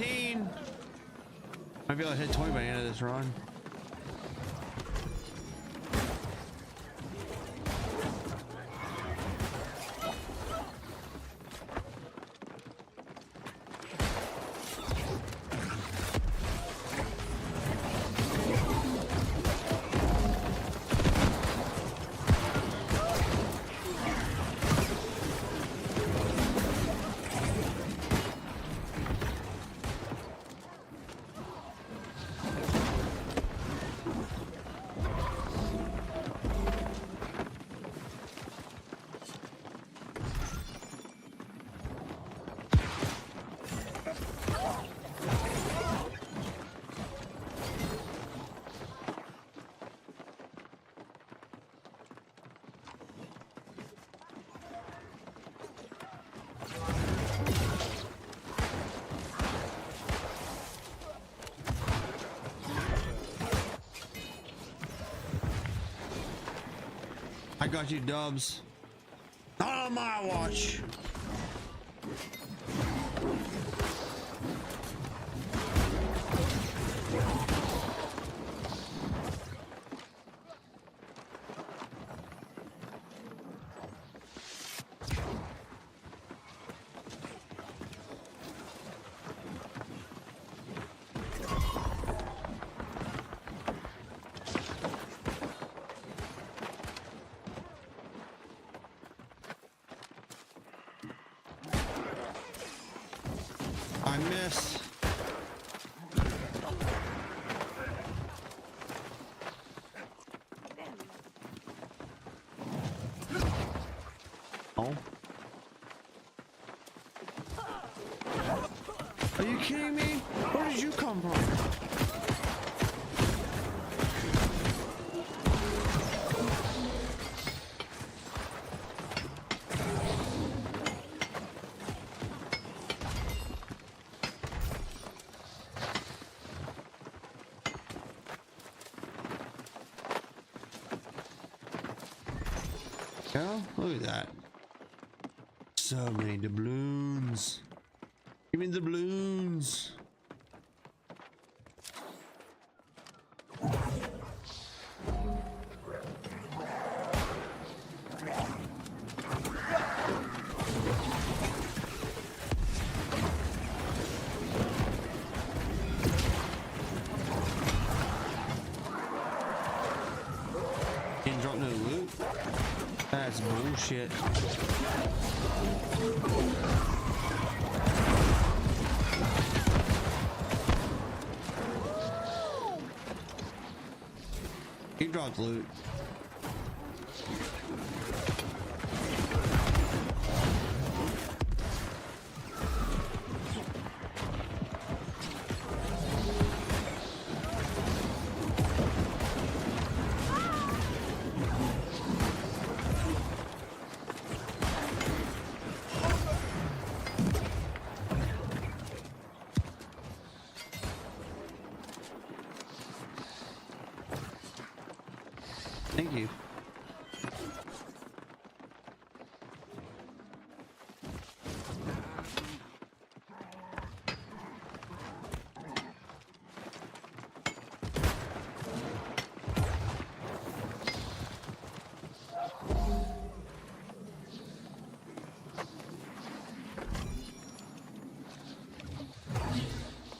19. Might be able to hit 20 by the end of this run. I got you, Dubs. Not on my watch. I miss. Oh. Are you kidding me? Where did you come from? Yeah, look at that. So many doubloons. Give me the balloons. Didn't drop no loot. That's bullshit. He dropped loot. Thank you.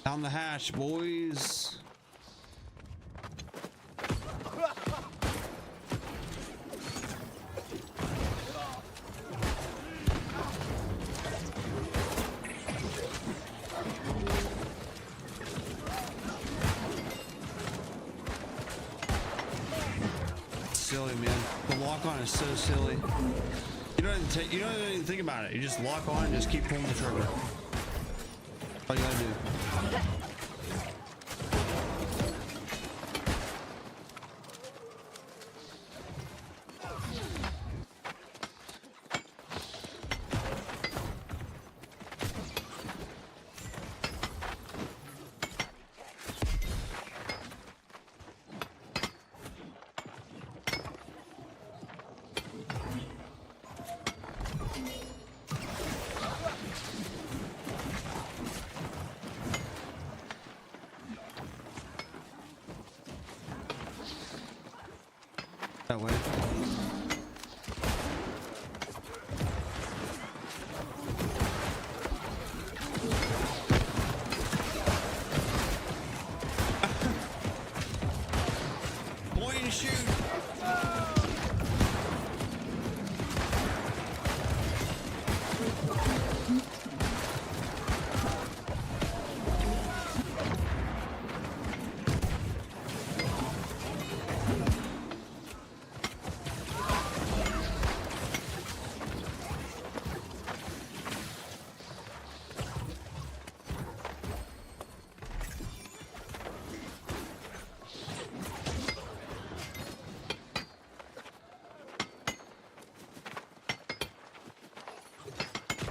Down the hatch, boys. Silly, man. The lock on is so silly. You don't even think about it. You just lock on and just keep pulling the trigger. All you gotta do. That way. Point and shoot.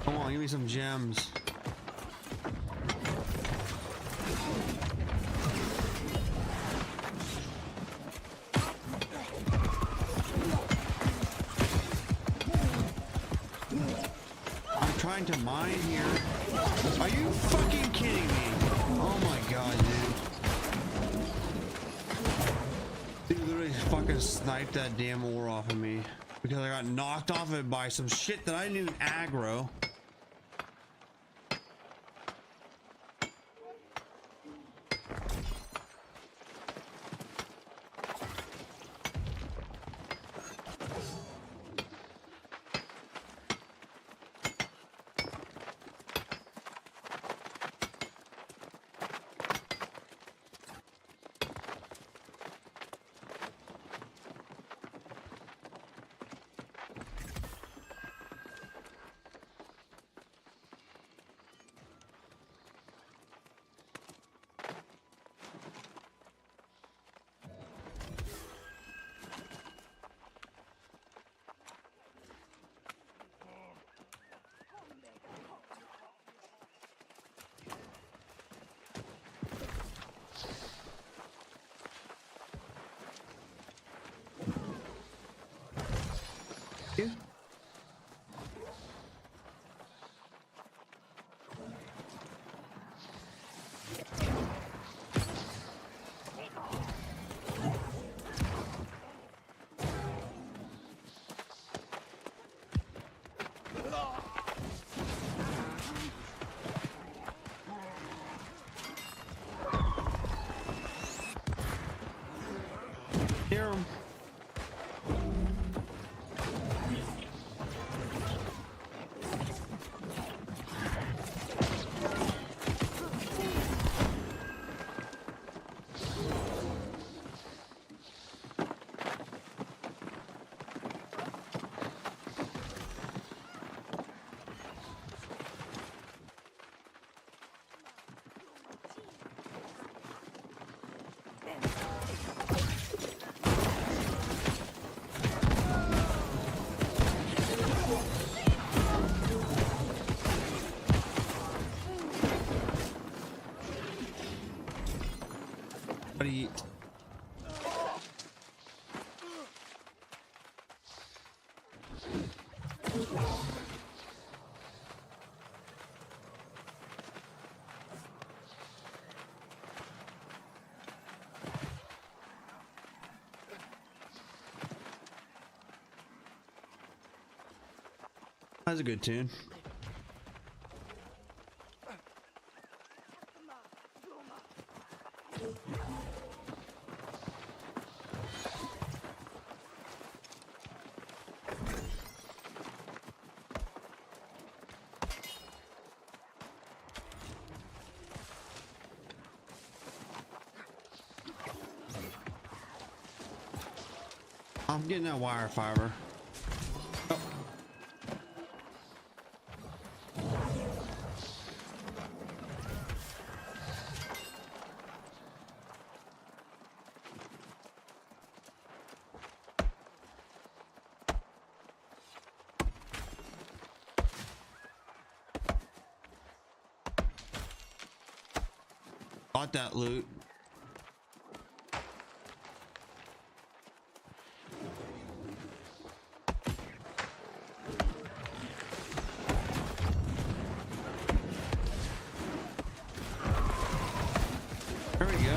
Come on, give me some gems. I'm trying to mine here. Are you fucking kidding me? Oh my god, dude. Dude literally fucking sniped that damn ore off of me because I got knocked off it by some shit that I didn't even aggro. You? Hear 'em. What do you eat? That's a good tune. I'm getting that wire fiber. Oh. Got that loot. There we go.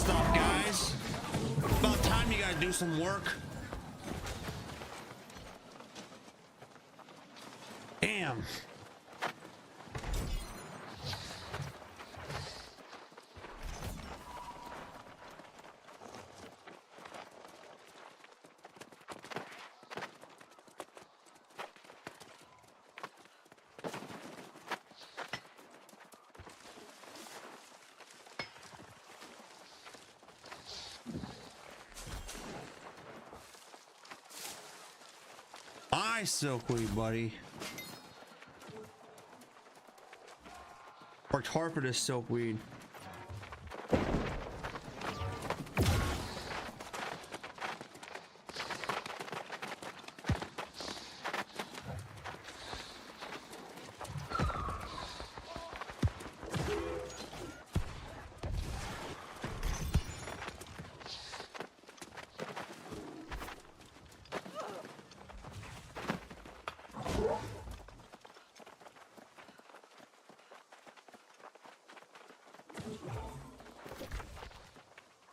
stuff, guys. About time you gotta do some work. Damn. My silkweed, buddy. Worked hard for this silkweed.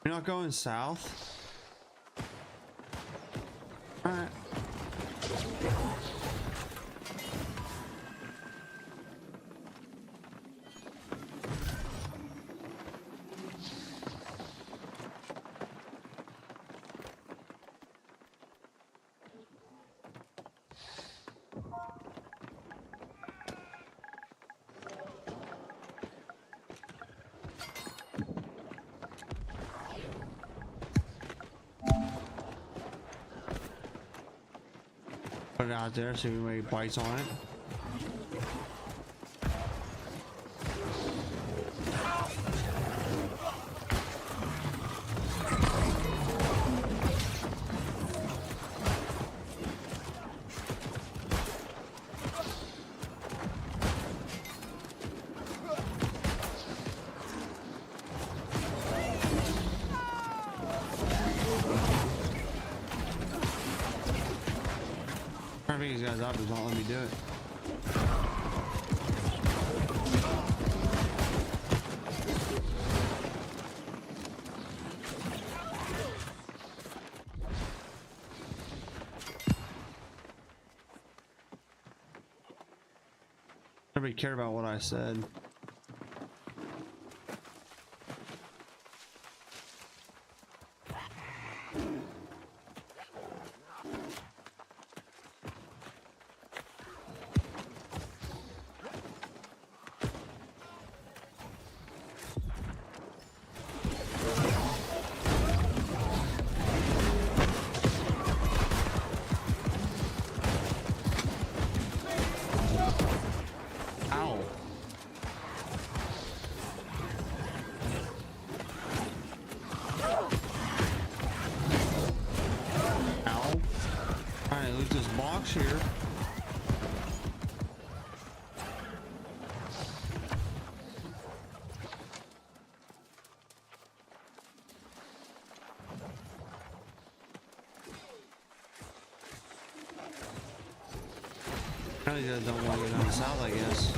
You're not going south? All right. Put it out there, see if anybody bites on it. I think these guys up just won't let me do it. Nobody cared about what I said. Here. Probably just don't want to go down south, I guess.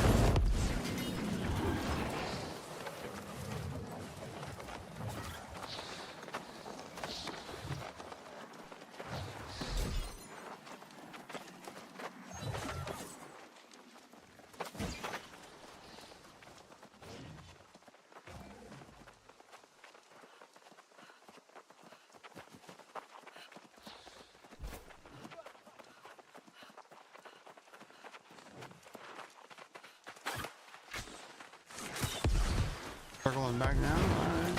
Circling back now. All right.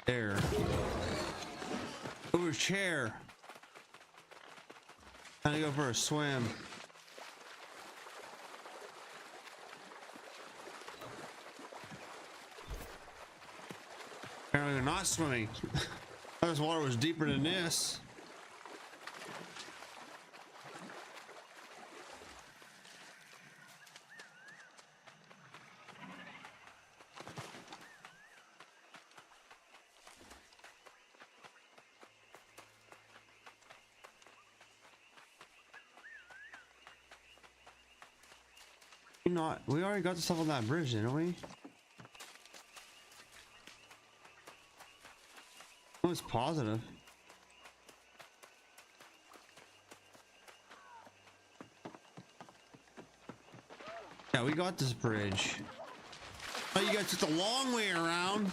There. Over chair. Time to go for a swim. or not swimming. This water was deeper than this. We already got the stuff on that bridge, didn't we? I was positive. Yeah, we got this bridge. Oh, you guys took the long way around.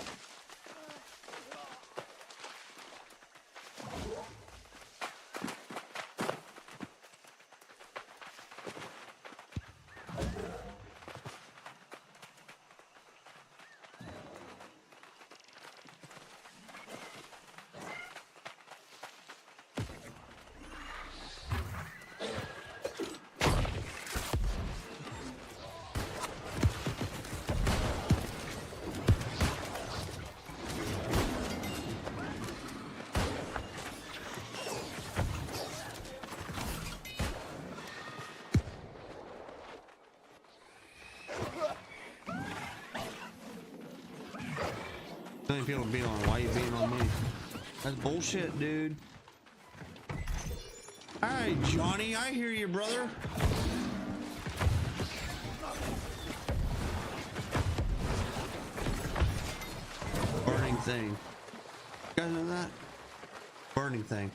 People being on, why you being on me? That's bullshit, dude. All right, Johnny, I hear you, brother. Burning thing. You guys know that? Burning thing.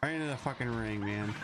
Right into the fucking ring, man.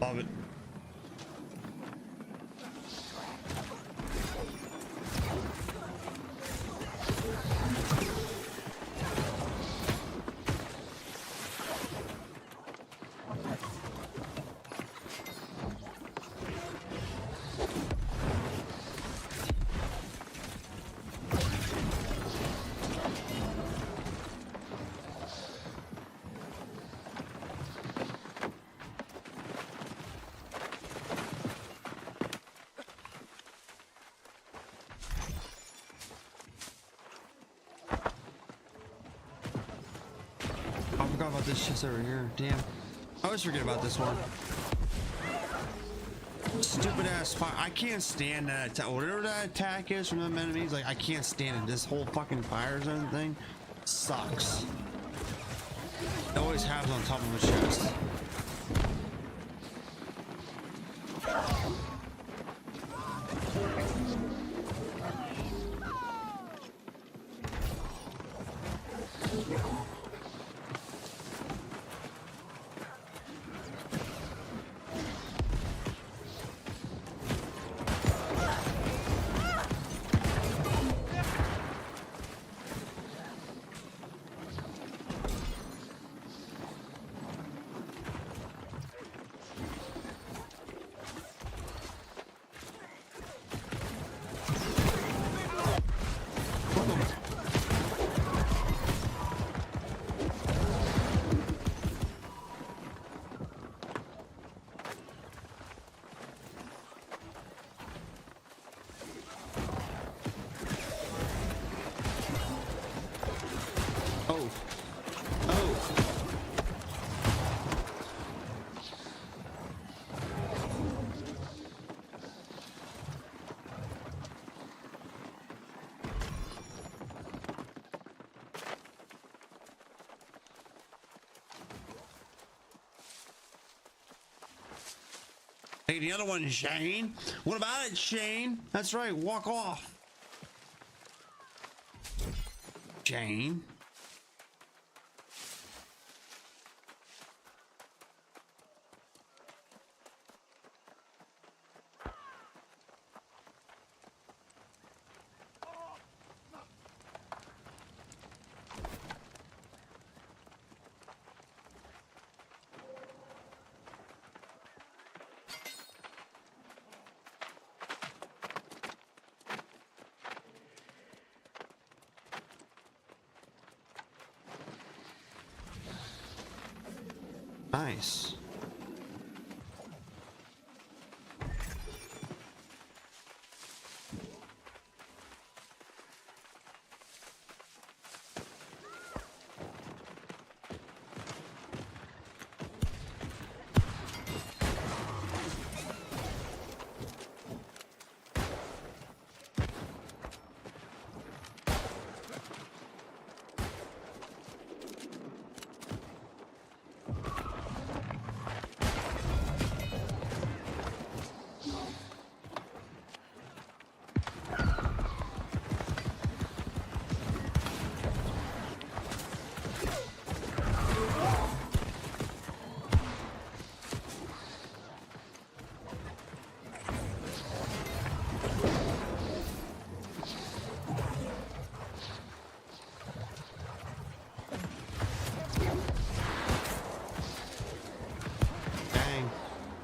Love it. I forgot about this chest over here. Damn. I always forget about this one. Stupid ass fire. I can't stand that attack. Whatever that attack is from them enemies, like, I can't stand it. This whole fucking fire zone thing sucks. It always happens on top of a chest. Hey, the other one, Shane. What about it, Shane? That's right. Walk off. Shane. Nice.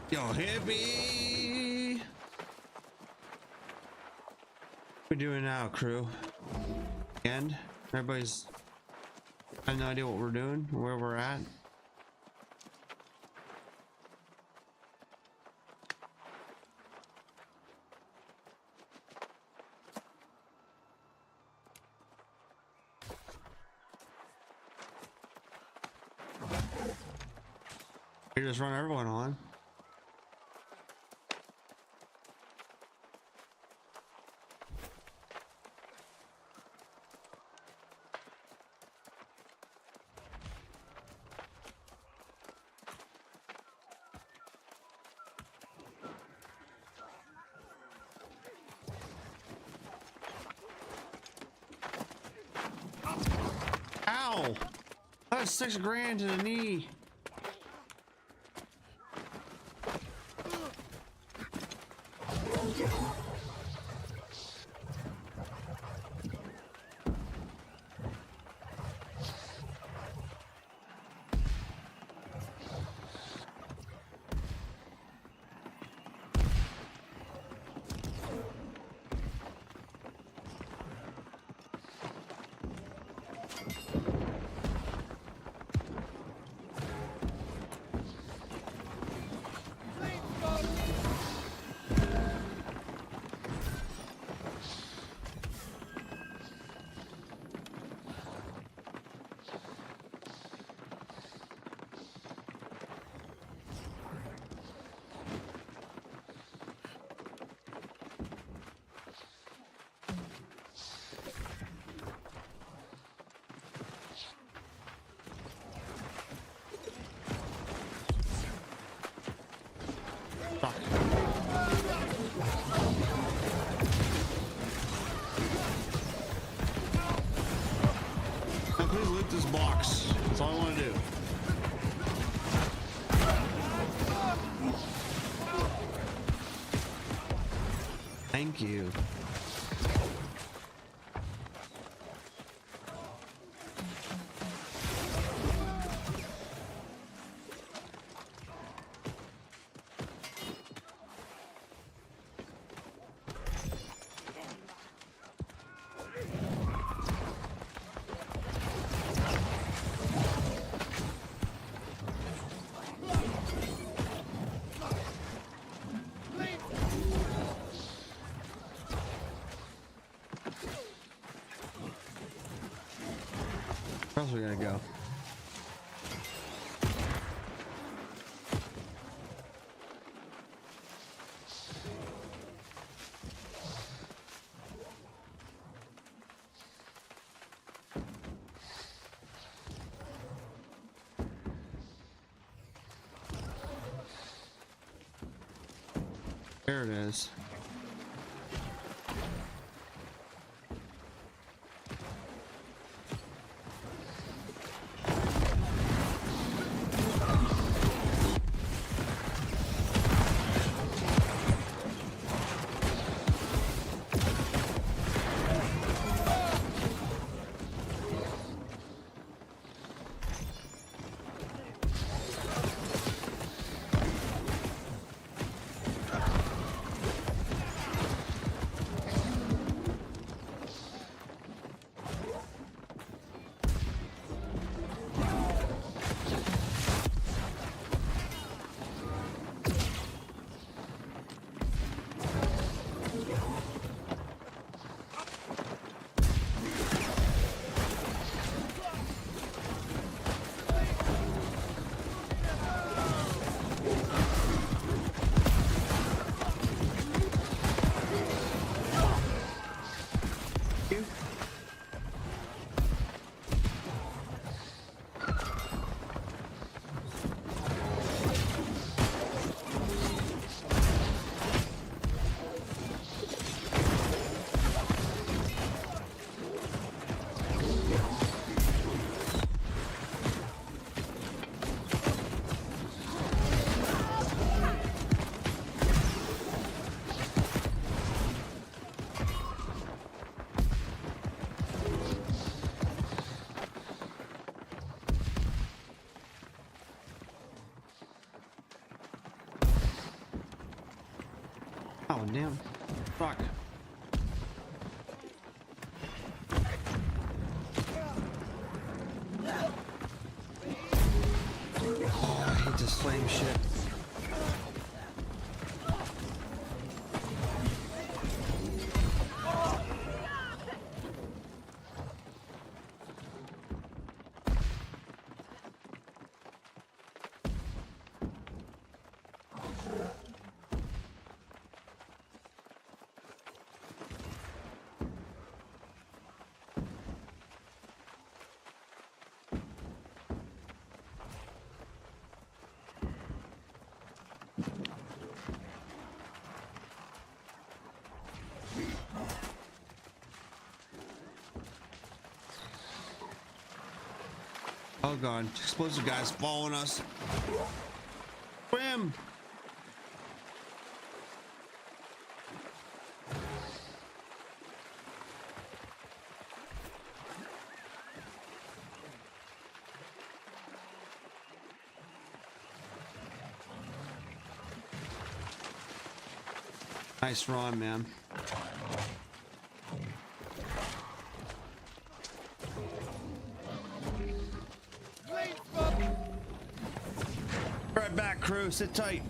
Yo, hippie! What we doing now, crew? And everybody's. I have no idea what we're doing, where we're at. We just run everyone on. Ow! That's $6 to the knee. Now please loot this box. That's all I want to do. Thank you. Where else are we gonna go? There it is. Oh, damn. Fuck. Oh, I hate this flame shit. Oh god, explosive guys following us. Swim! Nice run, man. Right back, crew. Sit tight.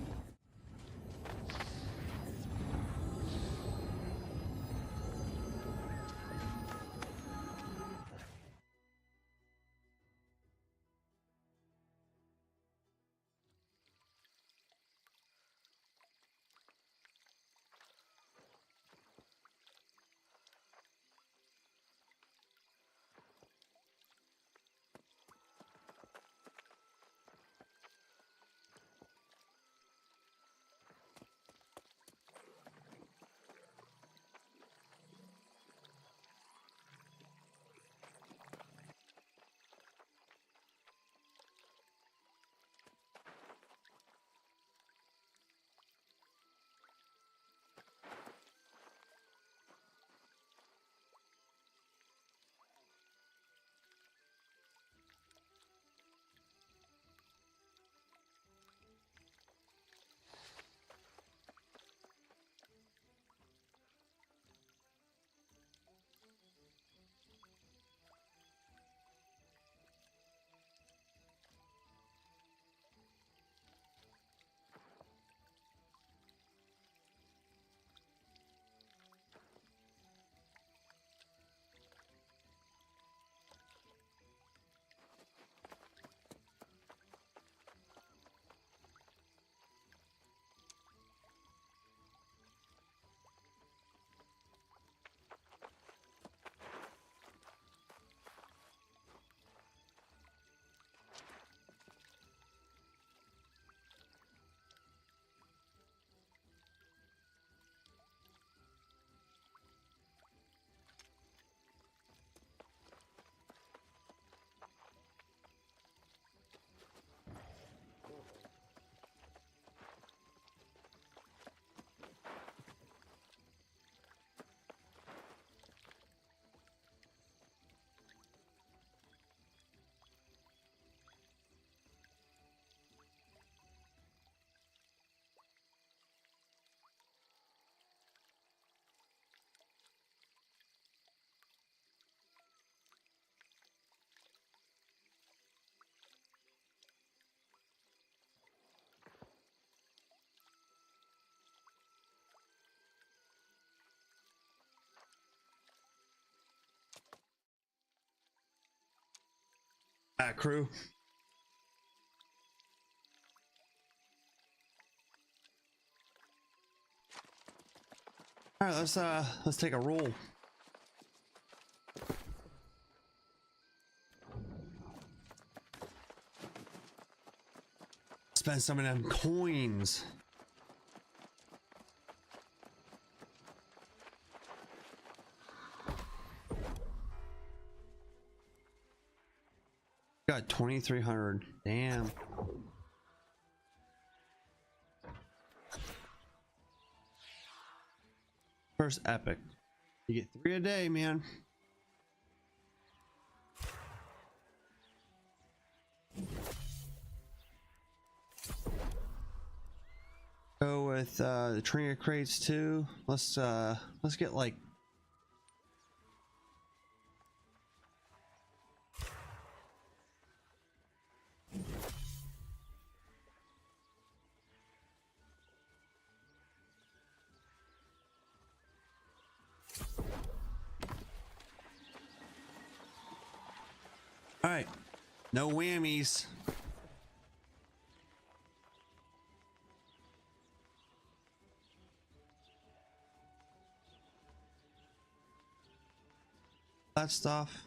Crew. All right, let's take a roll. Spend some of them coins. Got 2,300. Damn. First epic. You get 3 a day, man. Go with the trinket crates too. Let's get like all right, no whammies. That stuff.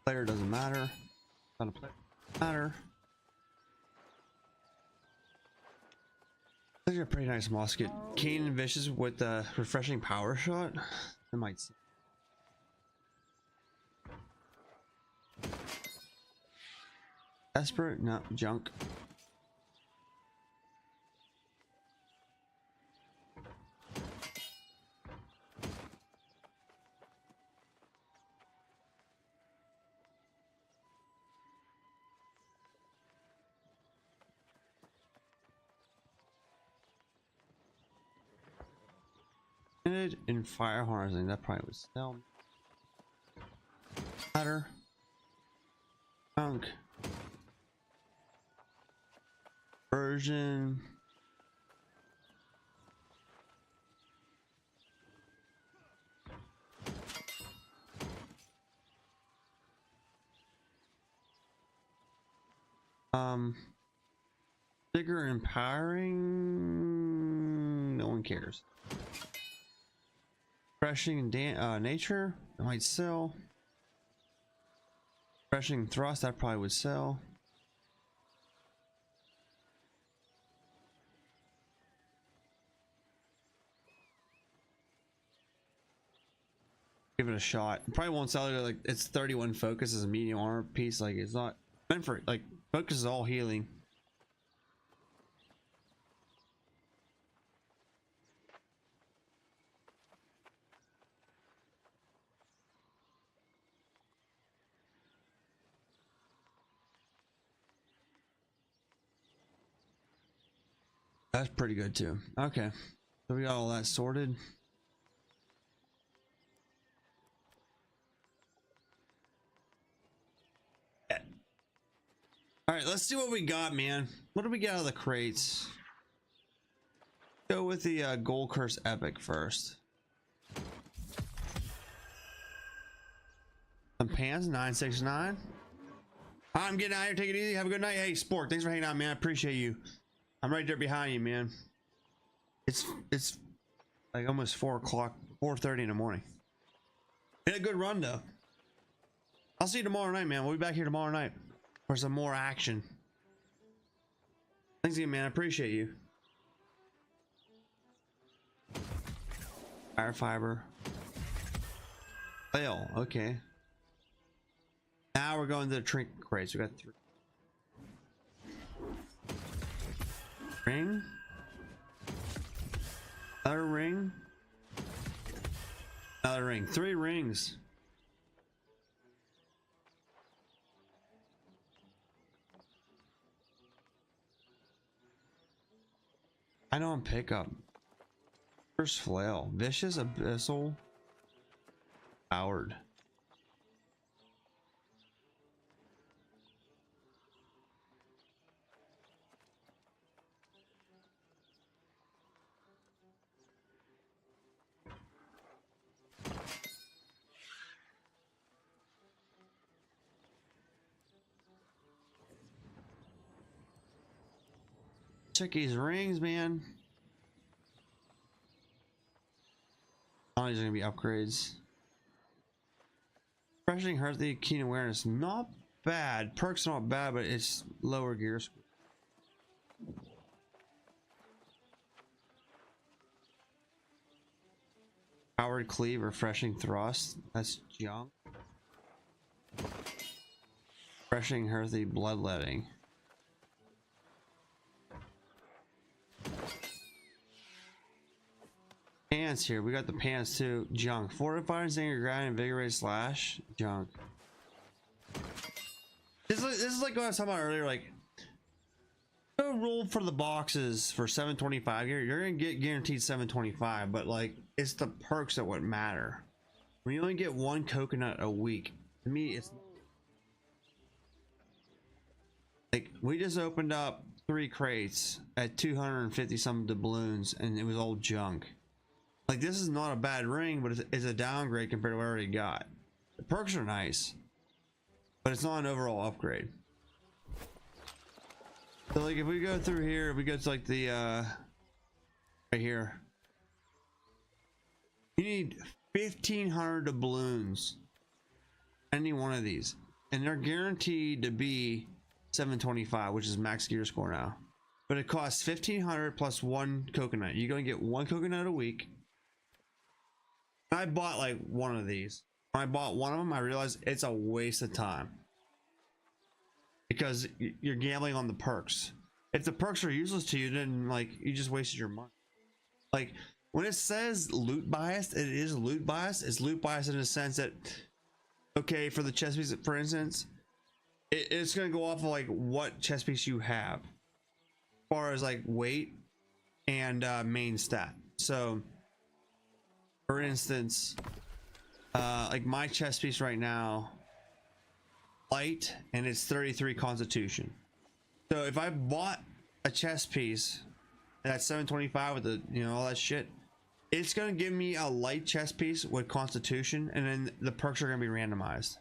Player doesn't matter. Not a player matter. These are a pretty nice musket. Keen and vicious with the refreshing power shot. I might see. Desperate? No, junk. In fire harnessing, that probably was sell. Ladder. Junk. Version. Bigger empowering. No one cares. Refreshing nature, I might sell. Refreshing thrust, that probably would sell. Give it a shot. Probably won't sell it. Like it's 31 focus as a medium armor piece. Like it's not meant for like focus is all healing. That's pretty good too. Okay, so we got all that sorted. All right, let's see what we got, man. What do we get out of the crates? Go with the Gold Curse Epic first. Some pants, 969. I'm getting out here. Take it easy. Have a good night. Hey, Sport, thanks for hanging out, man. I appreciate you. I'm right there behind you, man. It's like almost 4 o'clock, 4:30 in the morning. Been a good run though. I'll see you tomorrow night, man. We'll be back here tomorrow night for some more action. Thanks again, man. I appreciate you. Fire fiber. Fail. Okay. Now we're going to the trinket crates. We got 3. Ring. Another ring. Another ring. 3 rings. I know I'm pickup. First flail. Vicious abyssal. Howard. Check these rings, man. Oh, these are gonna be upgrades. Freshening healthy, keen awareness, not bad. Perks not bad, but it's lower gear score. Powered cleave, refreshing thrust. That's junk. Refreshing healthy, bloodletting. Pants here. We got the pants too. Junk. Fortified, zinger, grind, invigorate, slash. Junk. This is like what I was talking about earlier. Like, go roll for the boxes for 725 here. You're gonna get guaranteed 725, but like, it's the perks that would matter. When you only get 1 coconut a week, to me, it's like we just opened up 3 crates at 250 some doubloons, and it was all junk. Like, this is not a bad ring, but it's a downgrade compared to what I already got. The perks are nice, but it's not an overall upgrade. So like, if we go through here, we go to like the right here, you need 1,500 doubloons, any one of these, and they're guaranteed to be 725, which is max gear score now. But it costs 1,500 plus 1 coconut. You're gonna get 1 coconut a week. I bought like 1 of these. When I bought 1 of them, I realized it's a waste of time because you're gambling on the perks. If the perks are useless to you, then like, you just wasted your money. Like, when it says loot biased, it is loot biased. It's loot biased in the sense that, okay, for the chest piece, for instance, it's gonna go off of like what chest piece you have, as far as like weight and main stat. So for instance, like my chest piece right now, light, and it's 33 constitution. So if I bought a chest piece that's 725 with the, you know, all that shit, it's gonna give me a light chest piece with constitution, and then the perks are gonna be randomized.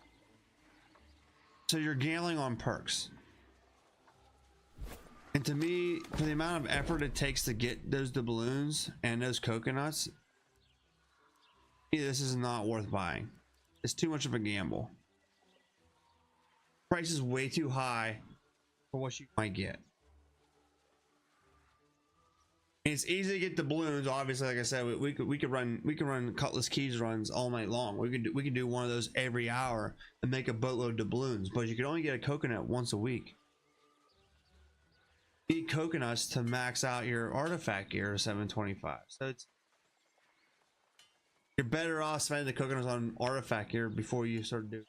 So you're gambling on perks. And to me, for the amount of effort it takes to get those doubloons and those coconuts, this is not worth buying. It's too much of a gamble. Price is way too high for what you might get. And it's easy to get the balloons. Obviously, like I said, we could run Cutlass Keys runs all night long. We could do one of those every hour and make a boatload of doubloons. But you could only get a coconut once a week. You need coconuts to max out your artifact gear to 725. So you're better off spending the coconuts on artifact gear before you start doing.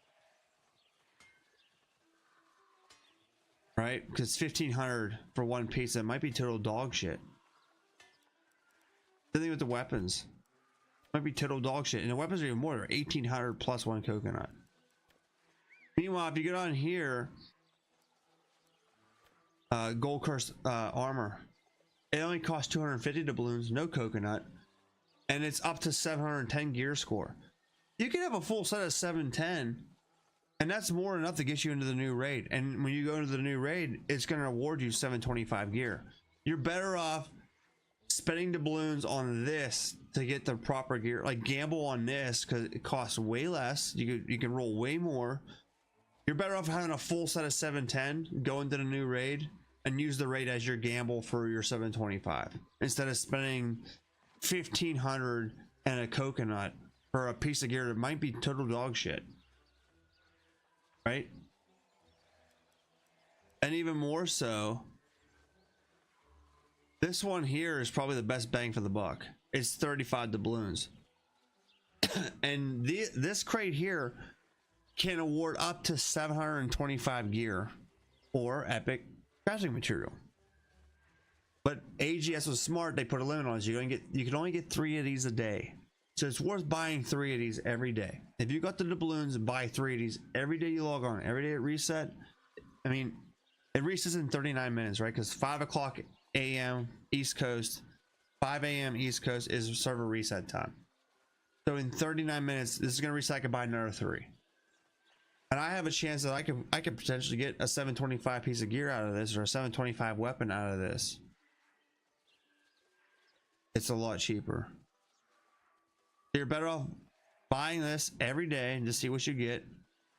Right? Because 1,500 for 1 piece, that might be total dog shit. The thing with the weapons, might be total dog shit, and the weapons are even more. They're 1,800 plus 1 coconut. Meanwhile, if you go down here, gold cursed armor, it only costs 250 doubloons, no coconut, and it's up to 710 gear score. You can have a full set of 710, and that's more than enough to get you into the new raid. And when you go into the new raid, it's going to award you 725 gear. You're better off spending doubloons on this to get the proper gear. Like, gamble on this because it costs way less. You can roll way more. You're better off having a full set of 710, go into the new raid, and use the raid as your gamble for your 725 instead of spending 1,500 and a coconut for a piece of gear that might be total dog shit. Right? And even more so, This one here is probably the best bang for the buck. It's 35 doubloons. And this crate here can award up to 725 gear or epic crafting material. But AGS was smart. They put a limit on it. You can only get 3 of these a day. So it's worth buying 3 of these every day. If you got the doubloons, buy 3 of these every day you log on. Every day it reset. I mean, it resets in 39 minutes, right? Because 5 o'clock a.m. East Coast, 5 a.m. East Coast is server reset time. So in 39 minutes, this is going to reset. I can buy another 3. And I have a chance that I could potentially get a 725 piece of gear out of this, or a 725 weapon out of this. It's a lot cheaper. You're better off buying this every day and just see what you get.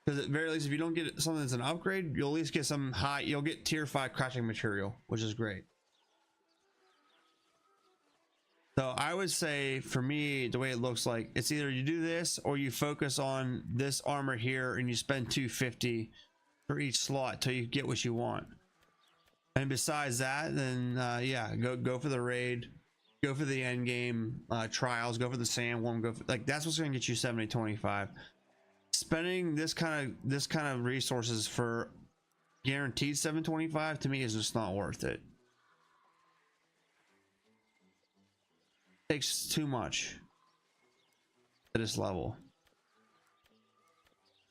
Because at the very least, if you don't get something that's an upgrade, you'll at least get some high. You'll get tier 5 crafting material, which is great. So I would say for me, the way it looks like, it's either you do this or you focus on this armor here and you spend 250 for each slot till you get what you want. And besides that, then yeah, go for the raid, go for the end game trials, go for the sandworm, go for, like, that's what's going to get you 70-25. Spending this kind of resources for guaranteed 725 to me is just not worth it. Takes too much at this level.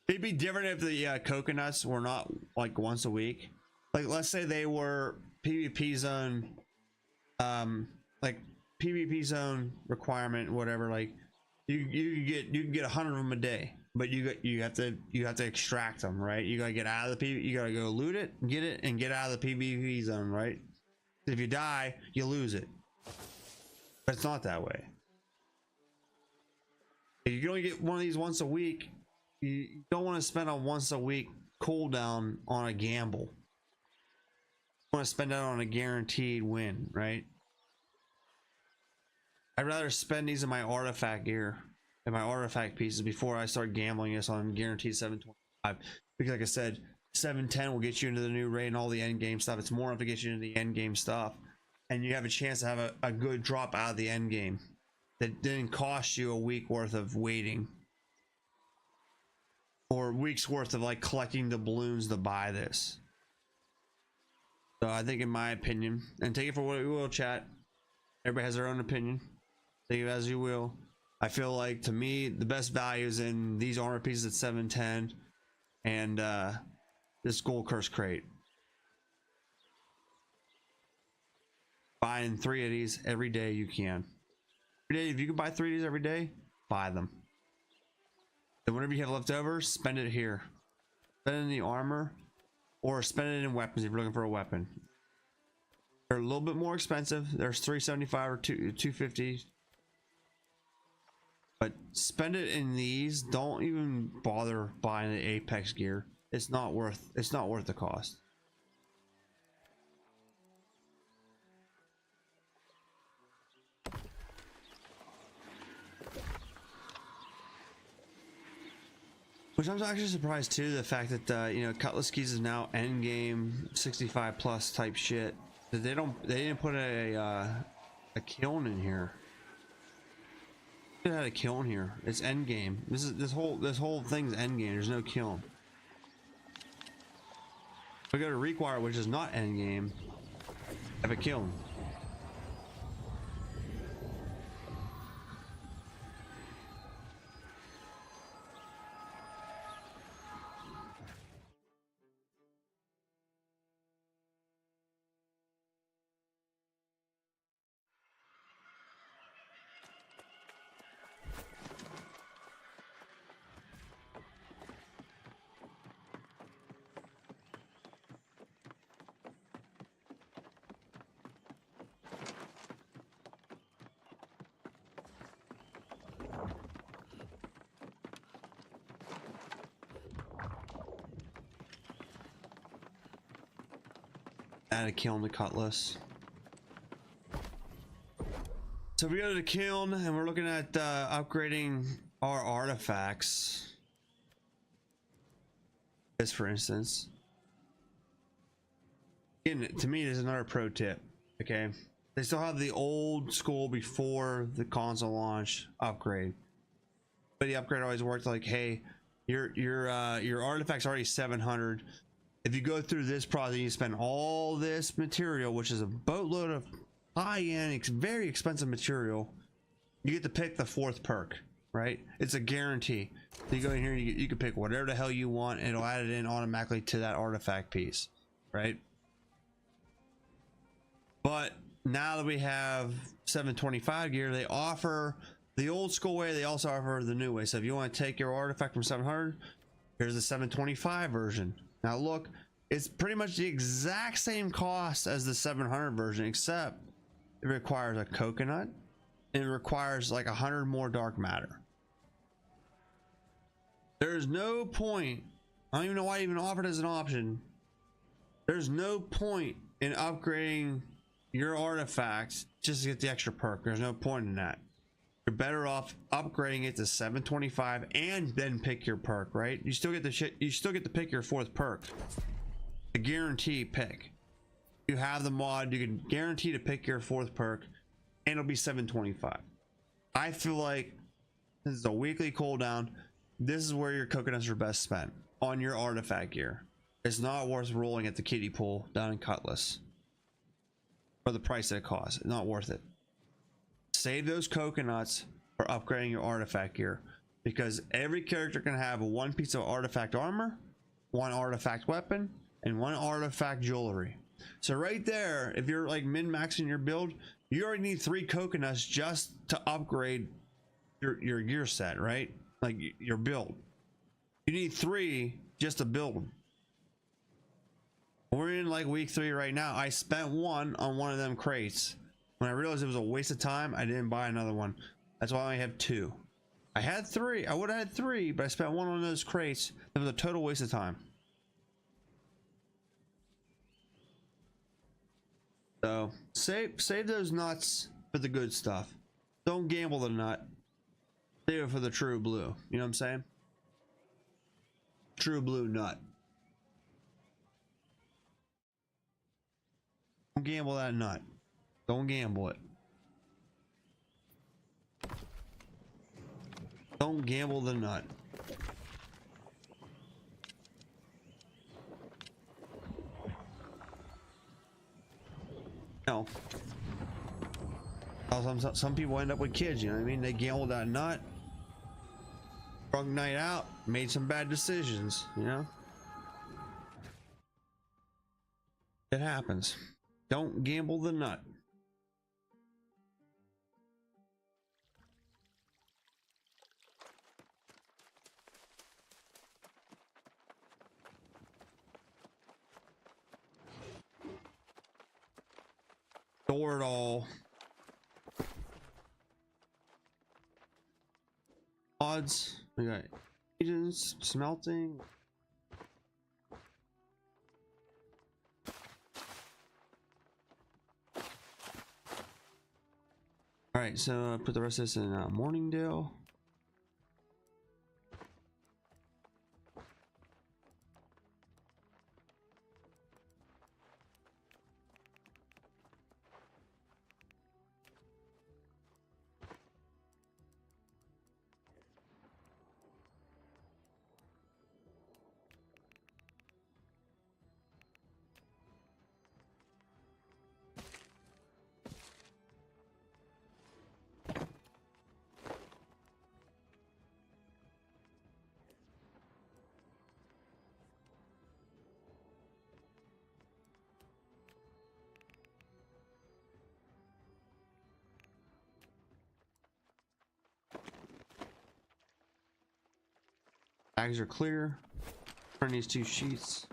It'd be different if the coconuts were not like once a week. Like, let's say they were PvP zone, like PvP zone requirement, whatever. Like you can get 100 of them a day, but you have to extract them, right? You gotta get out of the PvP. You gotta go loot it, get it, and get out of the PvP zone, right? If you die, you lose it. But it's not that way. If you can only get one of these once a week, you don't want to spend a once a week cooldown on a gamble. You want to spend that on a guaranteed win, right? I'd rather spend these in my artifact gear and my artifact pieces before I start gambling this on guaranteed 725. Because like I said, 710 will get you into the new raid and all the end game stuff. It's more enough to get you into the end game stuff. And you have a chance to have a good drop out of the end game that didn't cost you a week worth of waiting or weeks worth of like collecting the balloons to buy this. So I think, in my opinion, and take it for what you will, chat, everybody has their own opinion, take it as you will. I feel like, to me, the best value is in these armor pieces at 710 and this gold curse crate. Buying 3 of these every day you can. Every day, if you can buy 3 of these every day, buy them. Then whatever you have left over, spend it here. Spend it in the armor, or spend it in weapons if you're looking for a weapon. They're a little bit more expensive. There's 375 or 250. But spend it in these. Don't even bother buying the Apex gear. It's not worth the cost. Which I'm actually surprised too, the fact that you know, Cutlass Skis is now end game 65 plus type shit. That they didn't put a kiln in here. They had a kiln here. It's end game. This whole thing's end game. There's no kiln. We go to Require, which is not end game. Have a kiln. Add a kiln to Cutlass. So we go to the kiln and we're looking at upgrading our artifacts. This, for instance. Again, to me, this is another pro tip. Okay, They still have the old school before the console launch upgrade, but the upgrade always worked like, hey, your artifact's already 700. If you go through this process, you spend all this material, which is a boatload of high-end, very expensive material. You get to pick the 4th perk, right? It's a guarantee. So you go in here, you can pick whatever the hell you want, and it'll add it in automatically to that artifact piece, right? But now that we have 725 gear, they offer the old school way. They also offer the new way. So if you want to take your artifact from 700, here's the 725 version. Now look, it's pretty much the exact same cost as the 700 version, except it requires a coconut and it requires like 100 more dark matter. There's no point, I don't even know why I even offered as an option. There's no point in upgrading your artifacts just to get the extra perk. There's no point in that. You're better off upgrading it to 725 and then pick your perk, right? You still get the shit, you still get to pick your 4th perk. A guarantee pick. You have the mod, you can guarantee to pick your 4th perk and it'll be 725. I feel like this is a weekly cooldown. This is where your coconuts are best spent, on your artifact gear. It's not worth rolling at the kiddie pool down in Cutlass for the price that it costs. It's not worth it. Save those coconuts for upgrading your artifact gear, because every character can have 1 piece of artifact armor, 1 artifact weapon, and 1 artifact jewelry. So right there, if you're like min-maxing your build, you already need 3 coconuts just to upgrade your gear set, right? Like your build. You need 3 just to build them. We're in like week 3 right now. I spent 1 on one of them crates. When I realized it was a waste of time, I didn't buy another one. That's why I only have 2. I had 3. I would have had 3, but I spent 1 on those crates. It was a total waste of time. So save those nuts for the good stuff. Don't gamble the nut. Save it for the true blue. You know what I'm saying? True blue nut. Don't gamble that nut. Don't gamble it. Don't gamble the nut. No. Some people end up with kids, you know what I mean? They gambled that nut. Drunk night out, made some bad decisions, you know? It happens. Don't gamble the nut. Store it all. Odds. We got agents, smelting. All right, so put the rest of this in Morningdale. Bags are clear. Turn these 2 sheets.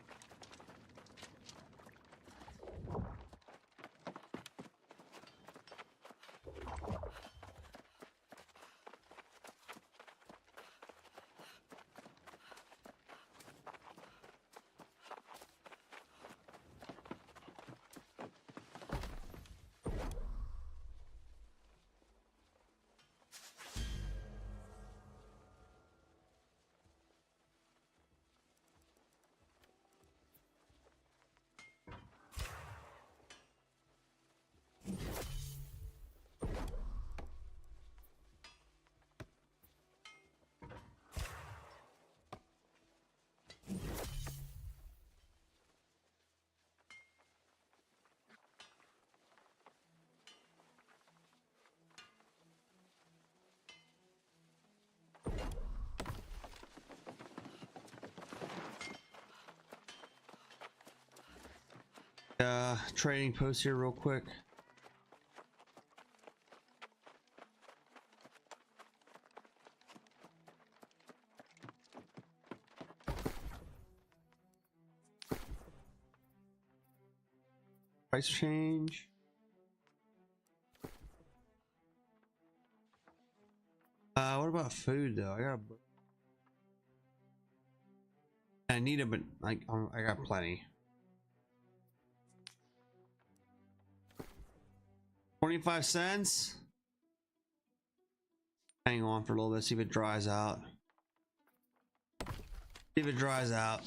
Trading post here real quick. Price change. What about food though? I need it, but I got plenty. 25 cents. Hang on for a little bit, see if it dries out. See if it dries out.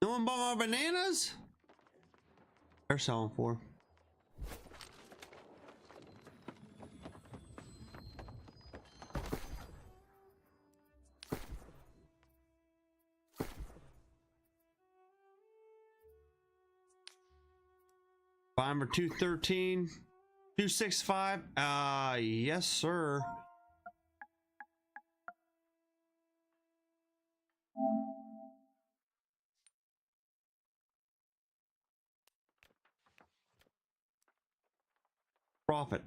No one bought my bananas? They're selling for. Buy for 213, 265. Yes, sir. Profit.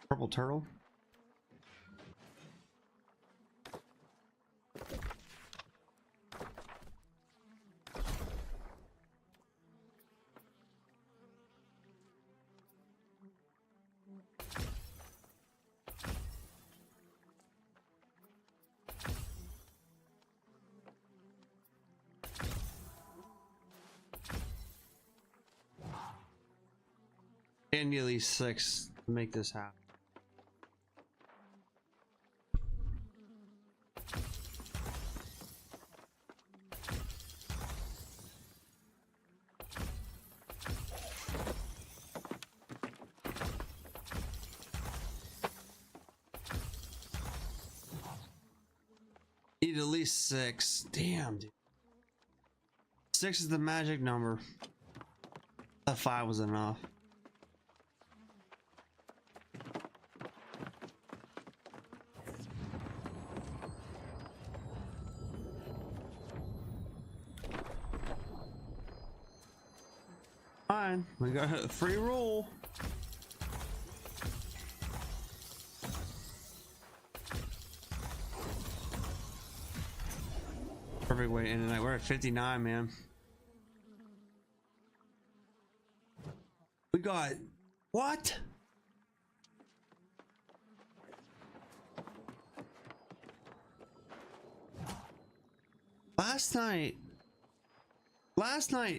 Purple turtle. And at least 6 to make this happen. Need at least 6. Damn, dude. 6 is the magic number. That 5 was enough. Fine, we got a free roll. Perfect way to end the night. We're at 59, man. We got what? Last night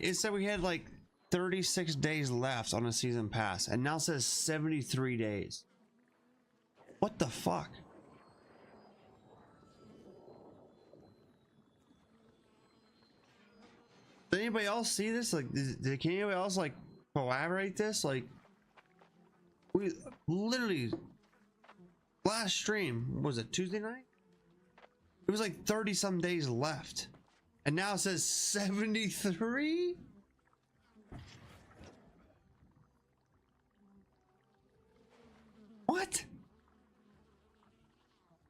it said we had like 36 days left on a season pass, and now it says 73 days. What the fuck? Did anybody else see this? Like, can anybody else like collaborate this? Like, we literally last stream, was it Tuesday night? It was like 30 some days left, and now it says 73. What?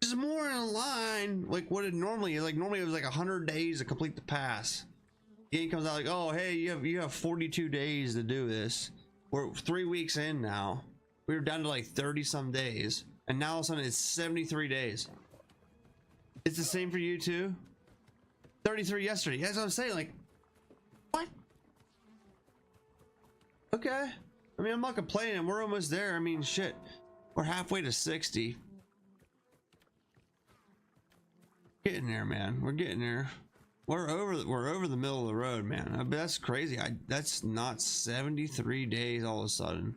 It's more in line like what it normally is. Like normally it was like 100 days to complete the pass. Game comes out like, oh hey, you have 42 days to do this. We're 3 weeks in now. We were down to like 30 some days, and now all of a sudden it's 73 days. It's the same for you too. 33 yesterday. That's what I'm saying. Like, what? Okay. I mean, I'm not complaining. We're almost there. I mean, shit. We're halfway to 60. Getting there, man. We're getting there. We're over the middle of the road, man. I mean, that's crazy. That's not 73 days all of a sudden.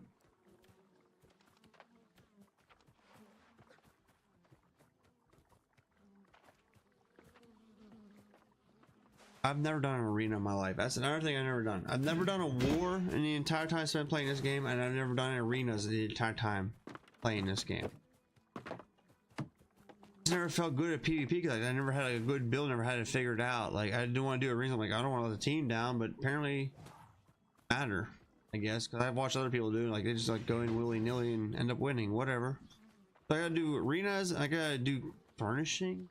I've never done an arena in my life. That's another thing I've never done. I've never done a war in the entire time spent playing this game, and I've never done arenas the entire time playing this game. I never felt good at PvP because I never had a good build, never had it figured out. Like, I didn't want to do arenas. I'm like, I don't want to let the team down, but apparently matter, I guess, because I've watched other people do it. Like, they just like go in willy-nilly and end up winning, whatever. So I gotta do arenas, I gotta do furnishing.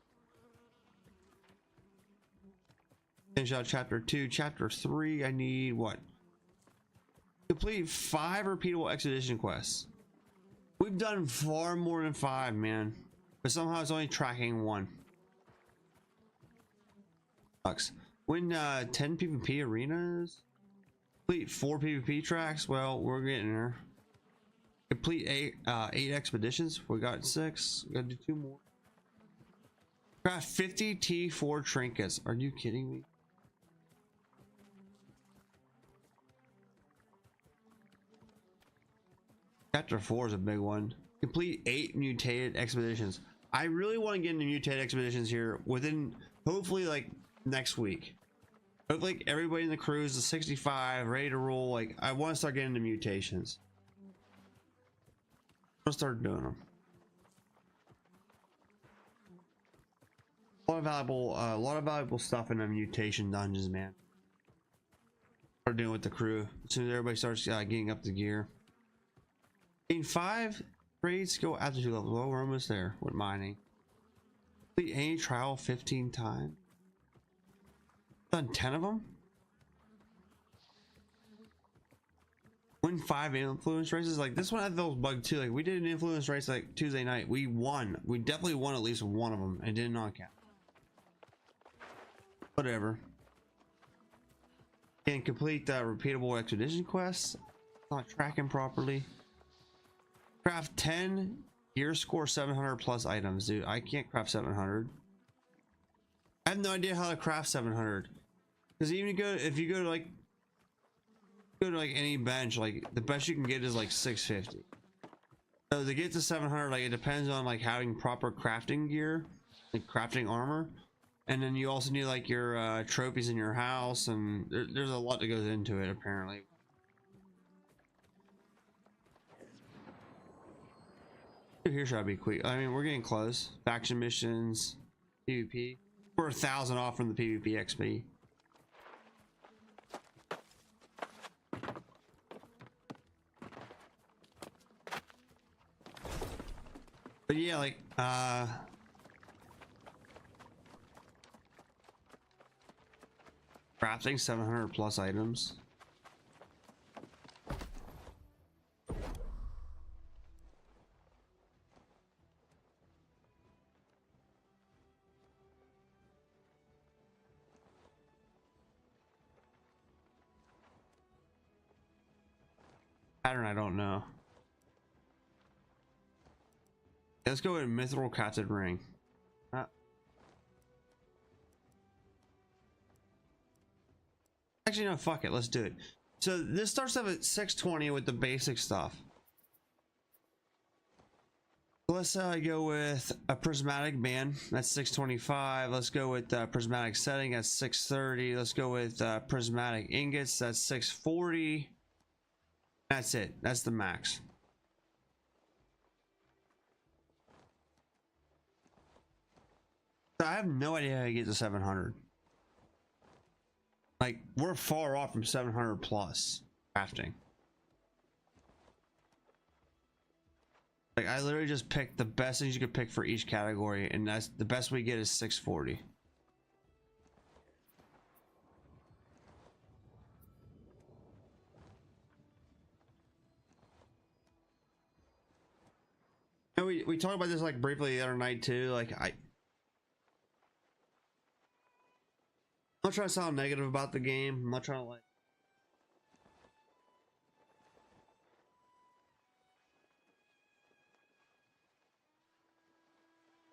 Finish out chapter 2. Chapter 3, I need what? Complete 5 repeatable expedition quests. We've done far more than 5, man, but somehow it's only tracking 1. Sucks. Win 10 PvP arenas. Complete 4 PvP tracks. Well, we're getting there. Complete 8 expeditions. We got 6. We gotta do 2 more. Craft 50 T4 trinkets. Are you kidding me? Chapter 4 is a big one. Complete 8 mutated expeditions. I really want to get into mutated expeditions here within, hopefully, like next week. Hopefully, like, everybody in the crew is 65, ready to roll. Like, I want to start getting into mutations. I'll start doing them. A lot of valuable stuff in the mutation dungeons, man. Start doing with the crew as soon as everybody starts getting up the gear. In 5 trades go aptitude levels. Well, we're almost there with mining. Complete any trial 15 times. Done 10 of them. Win 5 influence races. Like, this one had those bugs too. Like, we did an influence race like Tuesday night. We won. We definitely won at least one of them and did not count. Whatever. And complete repeatable expedition quests. Not tracking properly. Craft 10 gear score 700 plus items, dude. I can't craft 700. I have no idea how to craft 700. Because even if you go to like any bench, like the best you can get is like 650. So to get to 700, like it depends on like having proper crafting gear, like crafting armor, and then you also need like your trophies in your house, and there's a lot that goes into it apparently. Here should I be quick? I mean, we're getting close. Faction missions, PvP. We're 1,000 off from the PvP XP. But yeah, like crafting 700 plus items. Pattern I don't know. Let's go with mithril casted ring. Actually, no, fuck it. Let's do it. So this starts off at 620 with the basic stuff. Let's go with a prismatic band. That's 625. Let's go with prismatic setting. That's 630. Let's go with prismatic ingots. That's 640. That's it. That's the max. I have no idea how to get to 700. Like, we're far off from 700 plus crafting. Like, I literally just picked the best things you could pick for each category, and that's the best we get is 640. And we talked about this like briefly the other night too. Like, I'm not trying to sound negative about the game. I'm not trying to like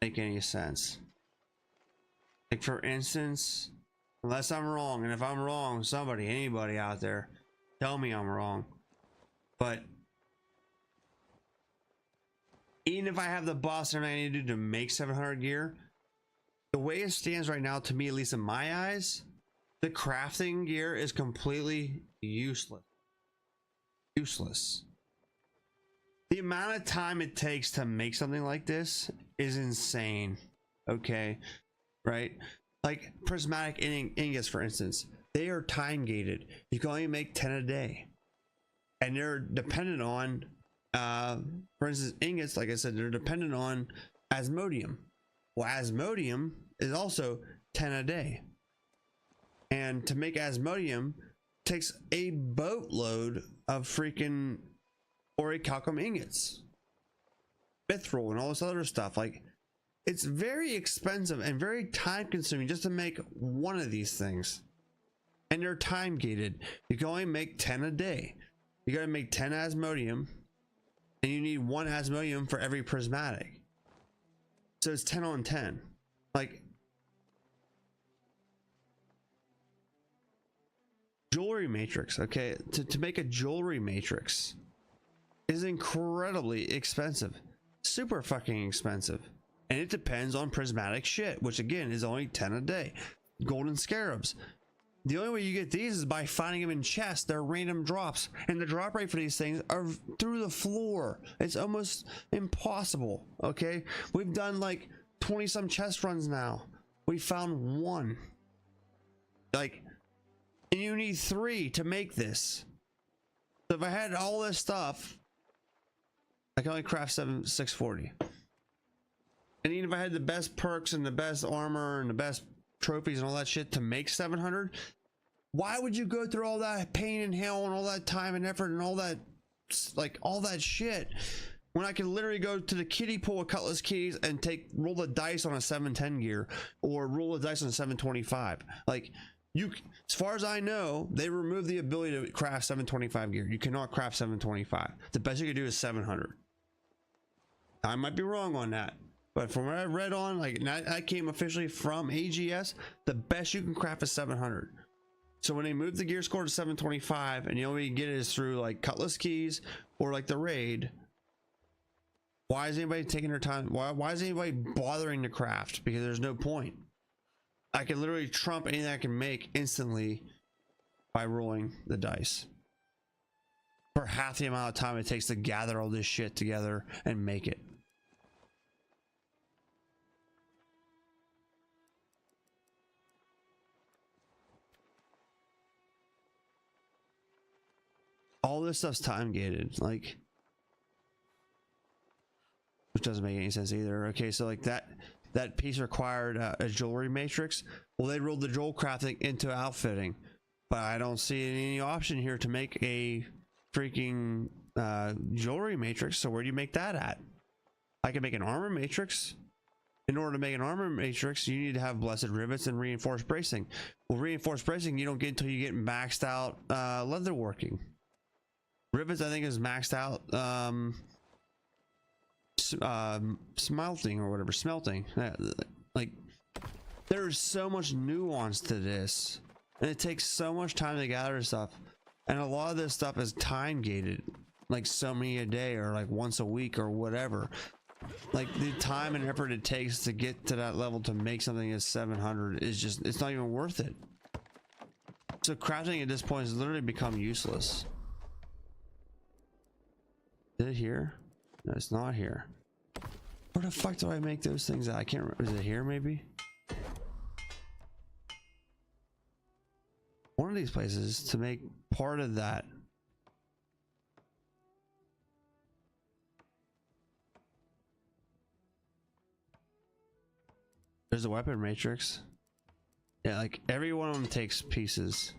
make any sense. Like, for instance, unless I'm wrong, and if I'm wrong, anybody out there, tell me I'm wrong. But even if I have the boss and I need to do to make 700 gear, the way it stands right now, to me, at least in my eyes, The crafting gear is completely useless. Useless. The amount of time it takes to make something like this is insane. Okay, right? Like prismatic ingots, for instance, they are time gated. You can only make 10 a day, and they're dependent on, for instance, ingots. Like I said, they're dependent on asmodium. Well, asmodium is also 10 a day, and to make asmodium takes a boatload of freaking orichalcum ingots, mithril, and all this other stuff. Like, it's very expensive and very time consuming just to make one of these things, and they're time gated. You can only make 10 a day. You got to make 10 asmodium, and you need 1 asmodium for every prismatic, so it's 10 on 10. Like, jewelry matrix, okay, to make a jewelry matrix is incredibly expensive, super fucking expensive, and it depends on prismatic shit, which again is only 10 a day. Golden scarabs, the only way you get these is by finding them in chests. They're random drops, and the drop rate for these things are through the floor. It's almost impossible. Okay, we've done like 20 some chest runs now. We found 1, like, and you need 3 to make this. So if I had all this stuff, I can only craft 640. And even if I had the best perks and the best armor and the best trophies and all that shit to make 700, why would you go through all that pain and hell and all that time and effort and all that, like, all that shit, when I can literally go to the kiddie pool with cutlass keys and roll the dice on a 710 gear, or roll the dice on a 725? Like, you, as far as I know, they removed the ability to craft 725 gear. You cannot craft 725. The best you can do is 700. I might be wrong on that, but from what I read on, like, I came officially from AGS, the best you can craft is 700. So when they move the gear score to 725, and the only way you get it is through like cutlass keys or like the raid, why is anybody taking their time? Why is anybody bothering to craft? Because there's no point. I can literally trump anything I can make instantly by rolling the dice for half the amount of time it takes to gather all this shit together and make it. All this stuff's time gated, like, which doesn't make any sense either. Okay, so like that piece required a jewelry matrix. Well, they rolled the jewel crafting into outfitting, but I don't see any option here to make a freaking jewelry matrix. So where do you make that at? I can make an armor matrix. In order to make an armor matrix, you need to have blessed rivets and reinforced bracing. Well, reinforced bracing you don't get until you get maxed out leatherworking. Rivets, I think, is maxed out smelting or whatever, smelting. Like, there's so much nuance to this, and it takes so much time to gather stuff, and a lot of this stuff is time gated, like so many a day or like once a week or whatever. Like, the time and effort it takes to get to that level to make something as 700 is just, it's not even worth it. So crafting at this point has literally become useless. Is it here? No, it's not here. Where the fuck do I make those things at? I can't remember. Is it here maybe? One of these places to make part of that. There's a weapon matrix. Yeah, like every one of them takes pieces.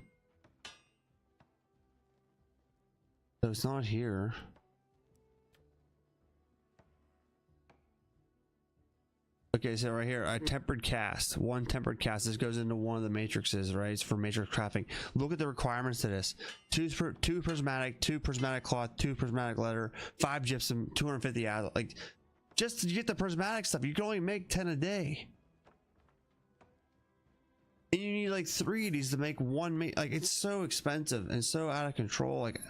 So it's not here. Okay, so right here, a tempered cast. 1 tempered cast. This goes into one of the matrices, right? It's for matrix crafting. Look at the requirements to this. 2 prismatic, 2 prismatic cloth, 2 prismatic leather, 5 gypsum, 250 azure. Like, just to get the prismatic stuff, you can only make 10 a day. And you need like 3 of these to make one. Like, it's so expensive and so out of control. Like,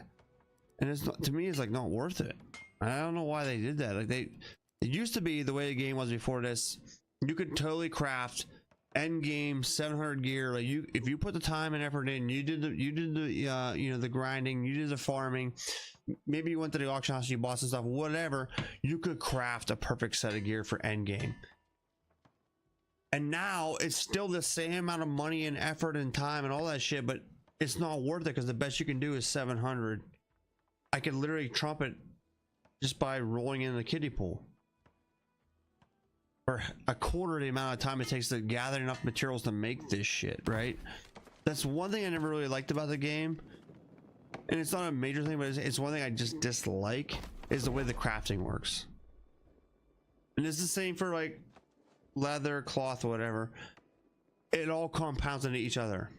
and it's not, to me, it's like not worth it. I don't know why they did that. Like, it used to be the way the game was before this. You could totally craft end game 700 gear. Like you, if you put the time and effort in, you did the you know, the grinding, you did the farming, maybe you went to the auction house, you bought some stuff, whatever, you could craft a perfect set of gear for end game. And now it's still the same amount of money and effort and time and all that shit, but it's not worth it because the best you can do is 700. I could literally trump it just by rolling in the kiddie pool for a quarter of the amount of time it takes to gather enough materials to make this shit, right? That's one thing I never really liked about the game, and it's not a major thing, but it's one thing I just dislike, is the way the crafting works. And it's the same for like leather, cloth, whatever. It all compounds into each other.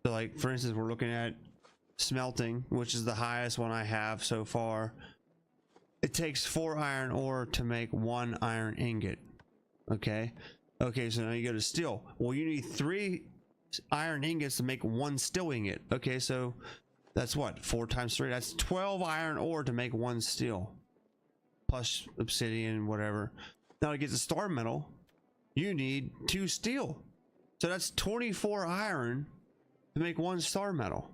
So like for instance, we're looking at smelting, which is the highest one I have so far. It takes 4 iron ore to make 1 iron ingot. Okay, so now you go to steel. Well, you need 3 iron ingots to make 1 steel ingot. Okay, so that's what, 4 times 3, that's 12 iron ore to make 1 steel, plus obsidian, whatever. Now to get the star metal, you need 2 steel, so that's 24 iron to make 1 star metal.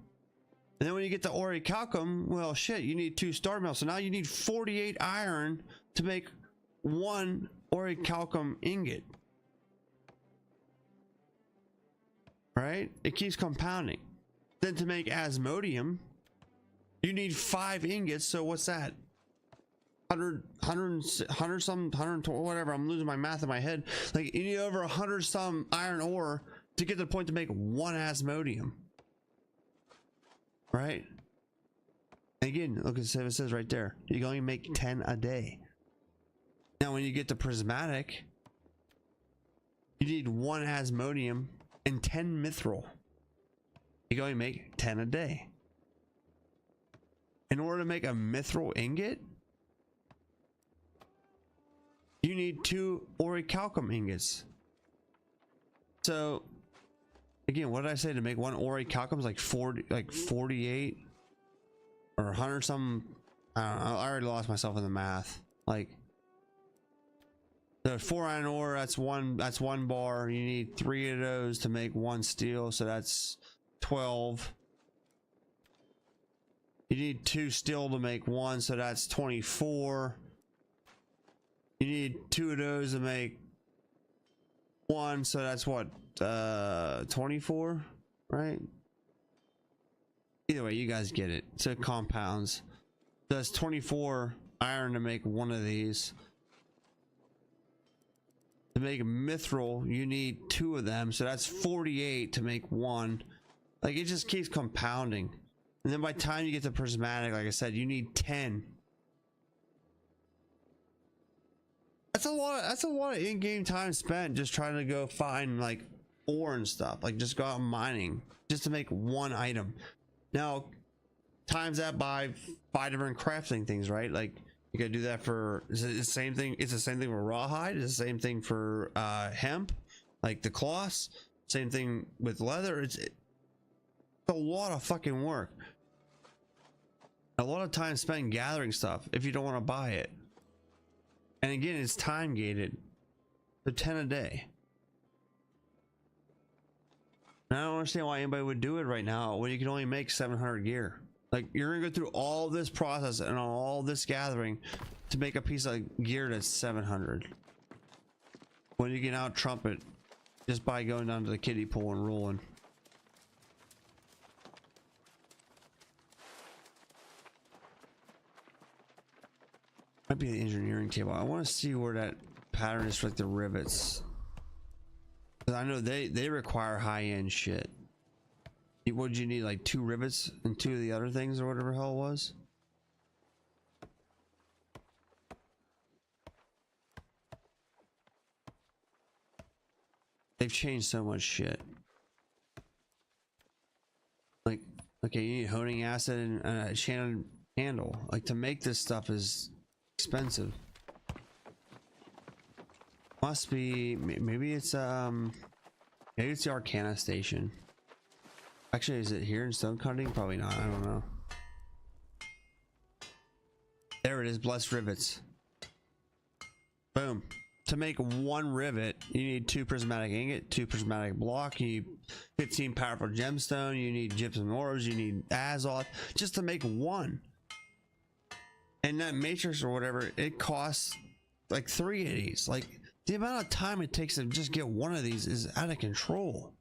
And then when you get the orichalcum, well shit, you need 2 star metal, so now you need 48 iron to make 1 orichalcum ingot. Right, it keeps compounding. Then to make asmodium, you need 5 ingots, so what's that, 100 some, 120, whatever, I'm losing my math in my head. Like you need over 100 some iron ore to get to the point to make 1 asmodium, right? And again, look at it says right there, you can only make 10 a day. Now when you get to prismatic, you need 1 asmodium and 10 mithril. You can only make 10 a day. In order to make a mithril ingot, you need 2 orichalcum ingots. So again, what did I say? To make 1 orichalcum is like 40, like 48 or 100 some. I don't know, I already lost myself in the math. Like the 4 iron ore, that's one bar. You need 3 of those to make 1 steel, so that's 12. You need 2 steel to make 1, so that's 24. You need 2 of those to make 1, so that's what, 24, right? Either way, you guys get it. So it compounds. So that's 24 iron to make 1 of these. To make mithril, you need 2 of them, so that's 48 to make 1. Like it just keeps compounding, and then by the time you get to prismatic, like I said, you need 10. That's a lot of in-game time spent just trying to go find like ore and stuff, like just go out mining just to make 1 item. Now times that by 5 different crafting things, right? Like you gotta do that for, is it the same thing? It's the same thing for rawhide. It's the same thing for hemp, like the cloths. Same thing with leather. It's a lot of fucking work, a lot of time spent gathering stuff if you don't want to buy it. And again, it's time gated, so 10 a day. And I don't understand why anybody would do it right now when you can only make 700 gear. Like you're gonna go through all this process and all this gathering to make a piece of gear that's 700, when you can out trump it just by going down to the kiddie pool and rolling. Might be an engineering table. I want to see where that pattern is for like the rivets, because I know they require high-end shit. What did you need, like 2 rivets and 2 of the other things or whatever the hell it was? They've changed so much shit. Like, okay, you need honing acid and a Shannon handle. Like to make this stuff is expensive. Must be, maybe it's the Arcana station. Actually, is it here in stone cutting? Probably not. I don't know. There it is, blessed rivets. Boom. to make one rivet, you need 2 prismatic ingot, 2 prismatic block, you need 15 powerful gemstone, you need gypsum ores, you need azoth, just to make one. And that matrix or whatever, it costs like 3 of these. Like, the amount of time it takes to just get one of these is out of control.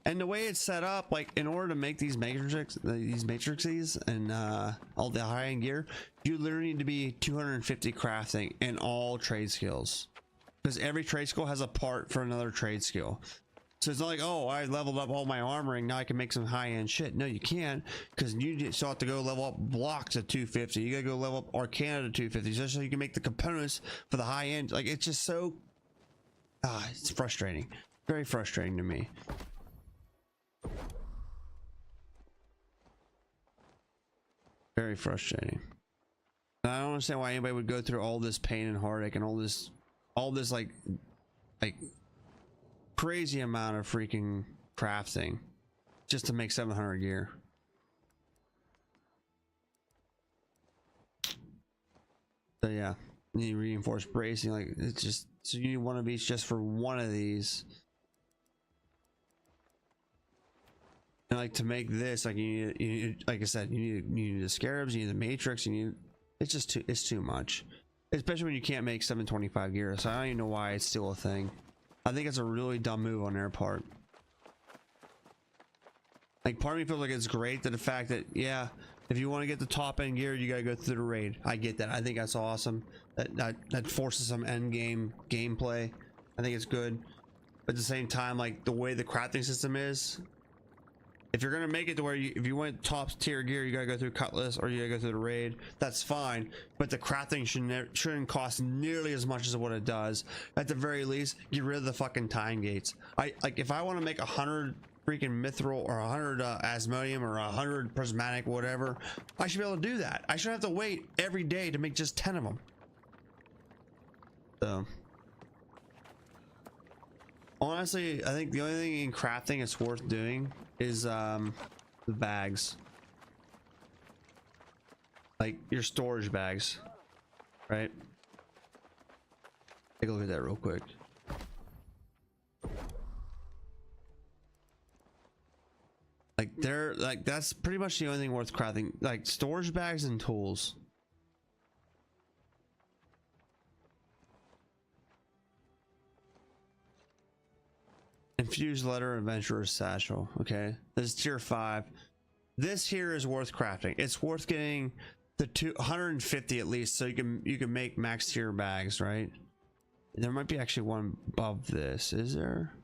And the way it's set up, like, in order to make these matrices and all the high-end gear, you literally need to be 250 crafting and all trade skills, because every trade skill has a part for another trade skill. So it's not like, oh, I leveled up all my armoring, now I can make some high-end shit. No, you can't, because you still have to go level up blocks at 250. You gotta go level up Arcana to 250 just so you can make the components for the high-end. Like, it's just so it's frustrating, very frustrating to me. Very frustrating. And I don't understand why anybody would go through all this pain and heartache and all this like crazy amount of freaking crafting just to make 700 gear. So yeah, you need reinforced bracing. Like, it's just, so you need one of each just for one of these. And like, to make this, like, you need, like I said, you need the scarabs, you need the matrix, it's too much, especially when you can't make 725 gear. So I don't even know why it's still a thing. I think it's a really dumb move on their part. Like, part of me feels like it's great that the fact that, yeah, if you want to get the top end gear, you gotta go through the raid. I get that. I think that's awesome. That forces some end game gameplay. I think it's good. But at the same time, like, the way the crafting system is, if you're gonna make it to where if you went top tier gear, you gotta go through Cutlass or you gotta go through the raid, that's fine. But the crafting shouldn't cost nearly as much as what it does. At the very least, get rid of the fucking time gates. Like, if I want to make 100 freaking mithril or 100 asmodium or 100 prismatic, whatever, I should be able to do that. I shouldn't have to wait every day to make just 10 of them. So honestly, I think the only thing in crafting it's worth doing is the bags, like your storage bags, right? Take a look at that real quick. Like, they're like, that's pretty much the only thing worth crafting, like storage bags and tools. Infused letter, adventurer's satchel. Okay, this is tier 5. This here is worth crafting. It's worth getting the 250 at least, so you can make max tier bags, right? There might be actually one above this. Is there?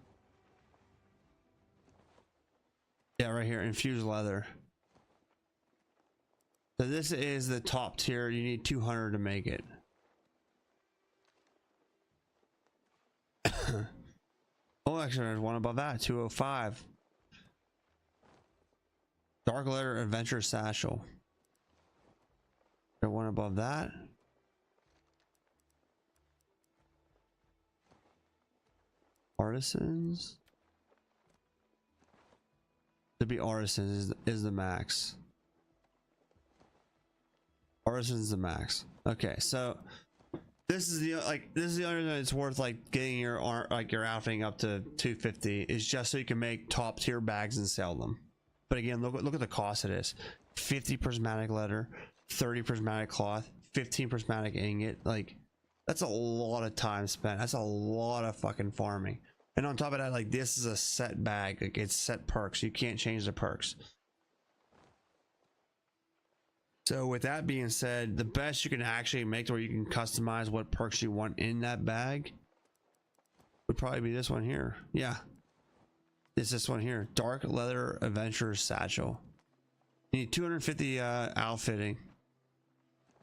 Yeah, right here, infused leather. So this is the top tier. You need 200 to make it. Oh, actually, there's one above that, 205. Dark letter, adventure satchel. There's one above that. Artisans. To be artisans is the max. Artisans is the max. Okay, so this is the only reason it's worth like getting your your outfitting up to 250 is just so you can make top tier bags and sell them. But again, look at the cost of this: 50 prismatic leather, 30 prismatic cloth, 15 prismatic ingot. Like, that's a lot of time spent. That's a lot of fucking farming. And on top of that, like, this is a set bag. Like, it's set perks. You can't change the perks. So with that being said, the best you can actually make to where you can customize what perks you want in that bag would probably be this one here. Yeah, it's this one here: dark leather adventurer's satchel. You need 250 outfitting,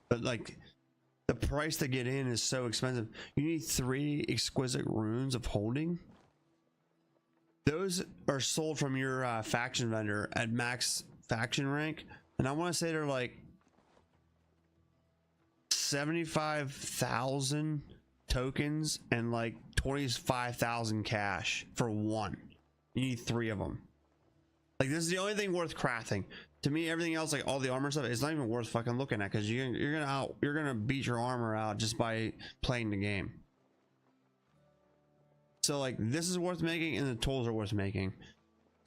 but like, the price to get in is so expensive. You need 3 exquisite runes of holding. Those are sold from your faction vendor at max faction rank, and I want to say they're like 75,000 tokens and like 25,000 cash for one. You need 3 of them. Like this is the only thing worth crafting. To me, everything else, like all the armor stuff, is not even worth fucking looking at, because you're gonna beat your armor out just by playing the game. So like this is worth making, and the tools are worth making.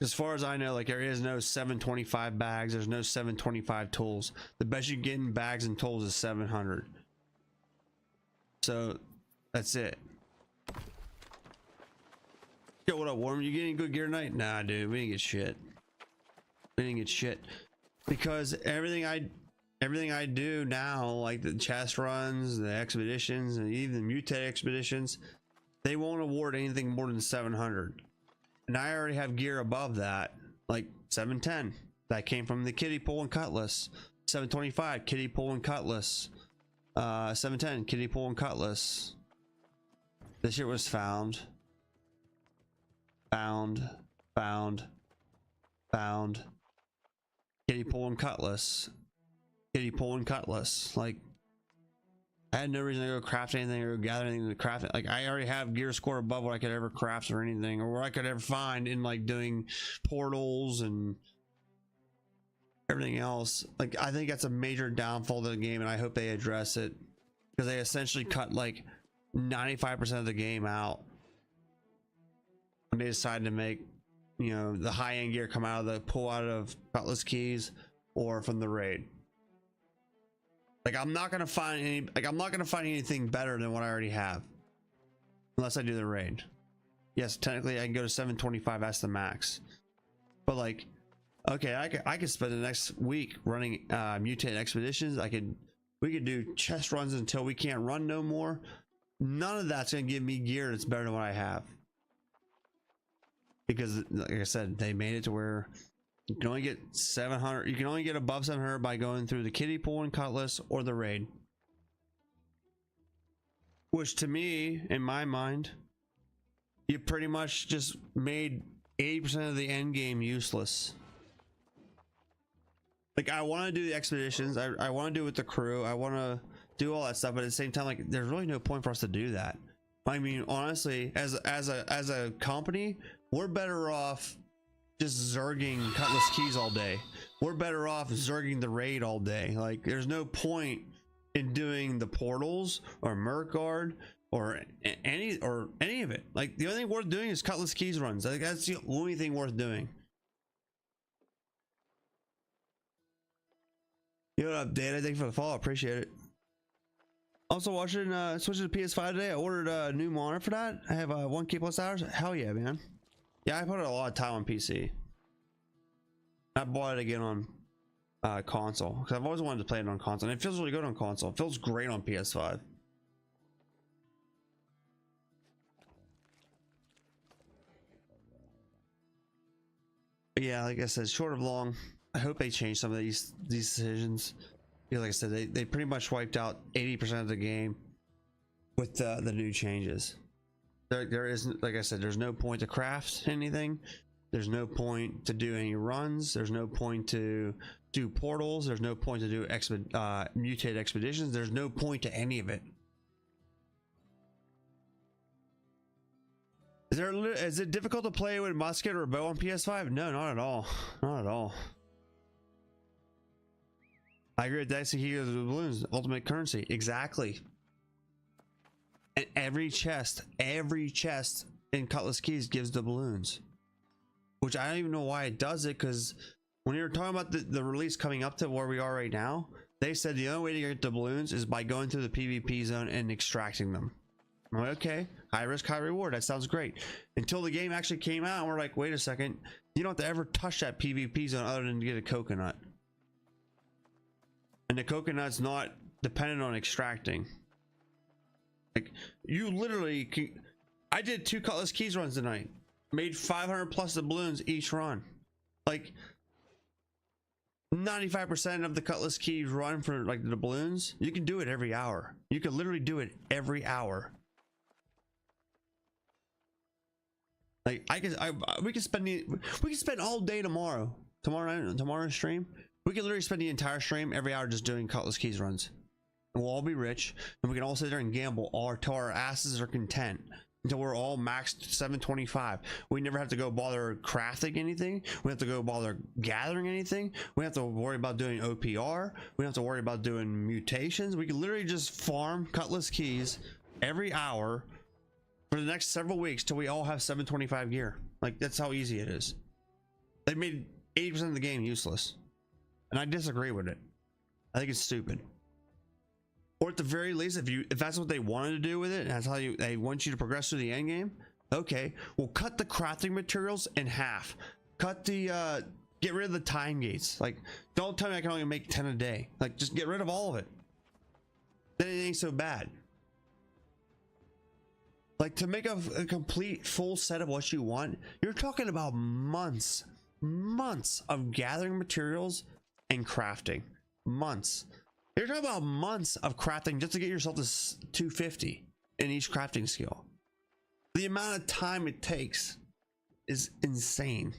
As far as I know, like there is no 725 bags. There's no 725 tools. The best you get in bags and tools is 700. So that's it. Yo, what up, Warm? You getting good gear tonight? Nah, dude, we didn't get shit. We didn't get shit because everything I do now, like the chest runs, the expeditions, and even the mutate expeditions, they won't award anything more than 700. And I already have gear above that, like 710. That came from the kiddie pool and cutlass. 725 kiddie pool and cutlass. 710 kiddie pool and cutlass. This shit was found. Kiddie pool and cutlass. Kiddie pool and cutlass. Like, I had no reason to go craft anything or gather anything to craft it. Like, I already have gear score above what I could ever craft or anything, or what I could ever find in like doing portals and everything else. Like, I think that's a major downfall to the game, and I hope they address it, because they essentially cut like 95% of the game out when they decided to make, you know, the high-end gear come out of the pull out of cutlass keys or from the raid. Like, I'm not gonna find anything better than what I already have, unless I do the raid. Yes, technically I can go to 725, that's the max. But like, okay, I could spend the next week running mutate expeditions. We could do chest runs until we can't run no more. None of that's gonna give me gear that's better than what I have, because like I said, they made it to where you can only get 700. You can only get above 700 by going through the kiddie pool and cutlass or the raid, which to me, in my mind, you pretty much just made 80% of the end game useless. Like, I want to do the expeditions, I want to do it with the crew, I want to do all that stuff, but at the same time, like, there's really no point for us to do that. I mean, honestly, as a company, we're better off just zerging cutlass keys all day. We're better off zerging the raid all day. Like, there's no point in doing the portals or Merkguard or any of it. Like, the only thing worth doing is cutlass keys runs. I think that's the only thing worth doing. Yo, what up, Dana? Thank you for the follow. Appreciate it. Also watching switching to PS5 today. I ordered a new monitor for that. I have 1K plus hours. Hell yeah, man. Yeah, I put a lot of time on PC. I bought it again on console, because I've always wanted to play it on console, and it feels really good on console. It feels great on PS5. But yeah, like I said, short of long, I hope they change some of these decisions. Because like I said, they pretty much wiped out 80% of the game with the new changes. There isn't, like I said, there's no point to craft anything. There's no point to do any runs. There's no point to do portals. There's no point to do mutate expeditions. There's no point to any of it. Is it difficult to play with musket or bow on PS5? No, not at all. Not at all. I agree with Dexy here. The balloons, ultimate currency. Exactly. And every chest in Cutlass Keys gives the balloons, which I don't even know why it does it, because when you were talking about the release coming up to where we are right now, they said the only way to get the balloons is by going through the PvP zone and extracting them. I'm like, okay, high risk, high reward. That sounds great. Until the game actually came out, and we're like, wait a second, you don't have to ever touch that PvP zone other than to get a coconut. And the coconut's not dependent on extracting. Like, you literally can, I did 2 Cutlass Keys runs tonight, made 500 plus the balloons each run. Like, 95% of the Cutlass Keys run for like the balloons, you can do it every hour. You can literally do it every hour. Like, we can spend all day tomorrow night, tomorrow's stream. We can literally spend the entire stream every hour just doing Cutlass Keys runs, and we'll all be rich, and we can all sit there and gamble till our asses are content. until we're all maxed 725. We never have to go bother crafting anything. We have to go bother gathering anything. We have to worry about doing OPR. We have to worry about doing mutations. We can literally just farm Cutlass keys every hour for the next several weeks till we all have 725 gear. Like, that's how easy it is. They made 80% of the game useless, and I disagree with it. I think it's stupid. Or at the very least, if that's what they wanted to do with it, and that's how they want you to progress through the end game, okay, well, cut the crafting materials in half. Cut the get rid of the time gates. Like, don't tell me I can only make 10 a day. Like, just get rid of all of it. Then it ain't so bad. Like, to make a complete full set of what you want, you're talking about months of gathering materials and crafting. Months. You're talking about months of crafting just to get yourself to 250 in each crafting skill. The amount of time it takes is insane.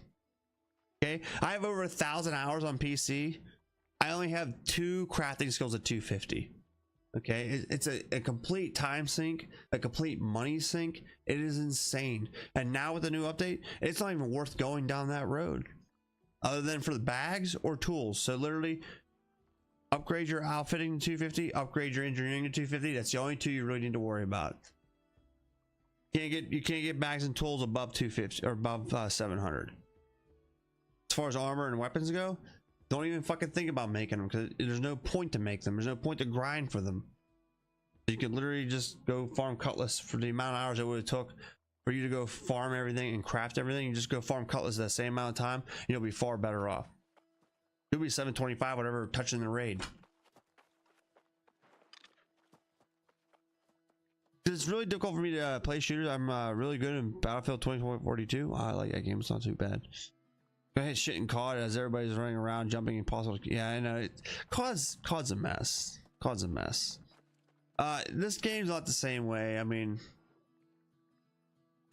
Okay, I have over 1,000 hours on PC. I only have 2 crafting skills at 250. Okay, it's a complete time sink, a complete money sink. It is insane. And now with the new update, it's not even worth going down that road, other than for the bags or tools. So literally, upgrade your outfitting to 250, upgrade your engineering to 250. That's the only 2 you really need to worry about. You can't get bags and tools above 250 or above 700. As far as armor and weapons go, don't even fucking think about making them, because there's no point to make them. There's no point to grind for them. You could literally just go farm Cutlass for the amount of hours it would have took for you to go farm everything and craft everything. You just go farm Cutlass that same amount of time, you'll be far better off. You'll be 725 whatever touching the raid. It's really difficult for me to play shooters. I'm really good in Battlefield 2042. I like that game. It's not too bad. Go ahead, shit and COD as everybody's running around jumping impossible. Yeah, I know. COD's a mess. COD's a mess. This game's not the same way. I mean,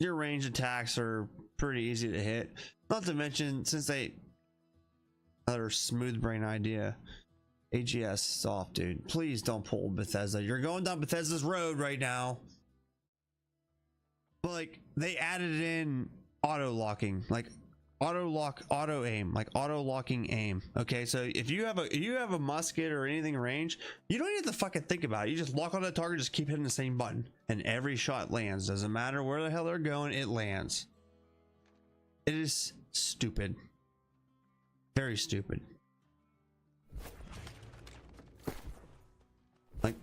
your range attacks are pretty easy to hit. Not to mention, since another smooth brain idea, AGS soft, dude. Please don't pull Bethesda. You're going down Bethesda's road right now. But like, they added in auto locking, like auto lock, auto aim, like auto locking aim. Okay, so if you have a musket or anything range, you don't even have to fucking think about it. You just lock on the target, just keep hitting the same button, and every shot lands. Doesn't matter where the hell they're going, it lands. It is stupid. Very stupid. Like,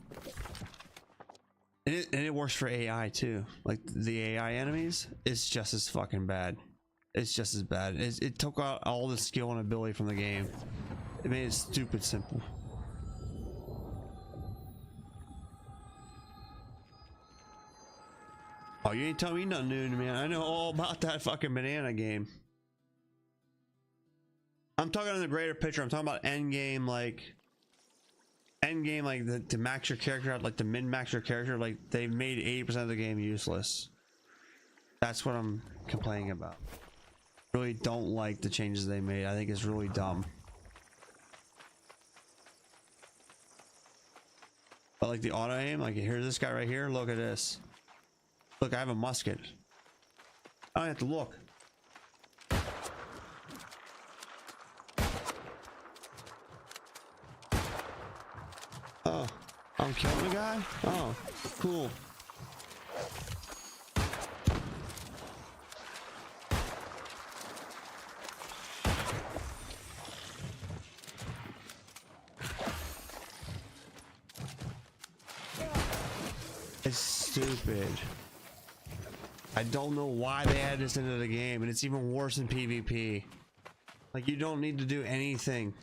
and it works for AI too. Like, the AI enemies, it's just as fucking bad. It's just as bad. It took out all the skill and ability from the game. It made it stupid simple. Oh, you ain't telling me nothing new, man. I know all about that fucking banana game. I'm talking in the greater picture. I'm talking about end game, like to max your character out, like to min max your character. Like, they made 80% of the game useless. That's what I'm complaining about. Really don't like the changes they made. I think it's really dumb. But like the auto aim, like, here's this guy right here. Look at this. Look, I have a musket. I don't have to look. Oh, I'm killing the guy? Oh, cool. It's stupid. I don't know why they added this into the game, and it's even worse in PvP. Like, you don't need to do anything.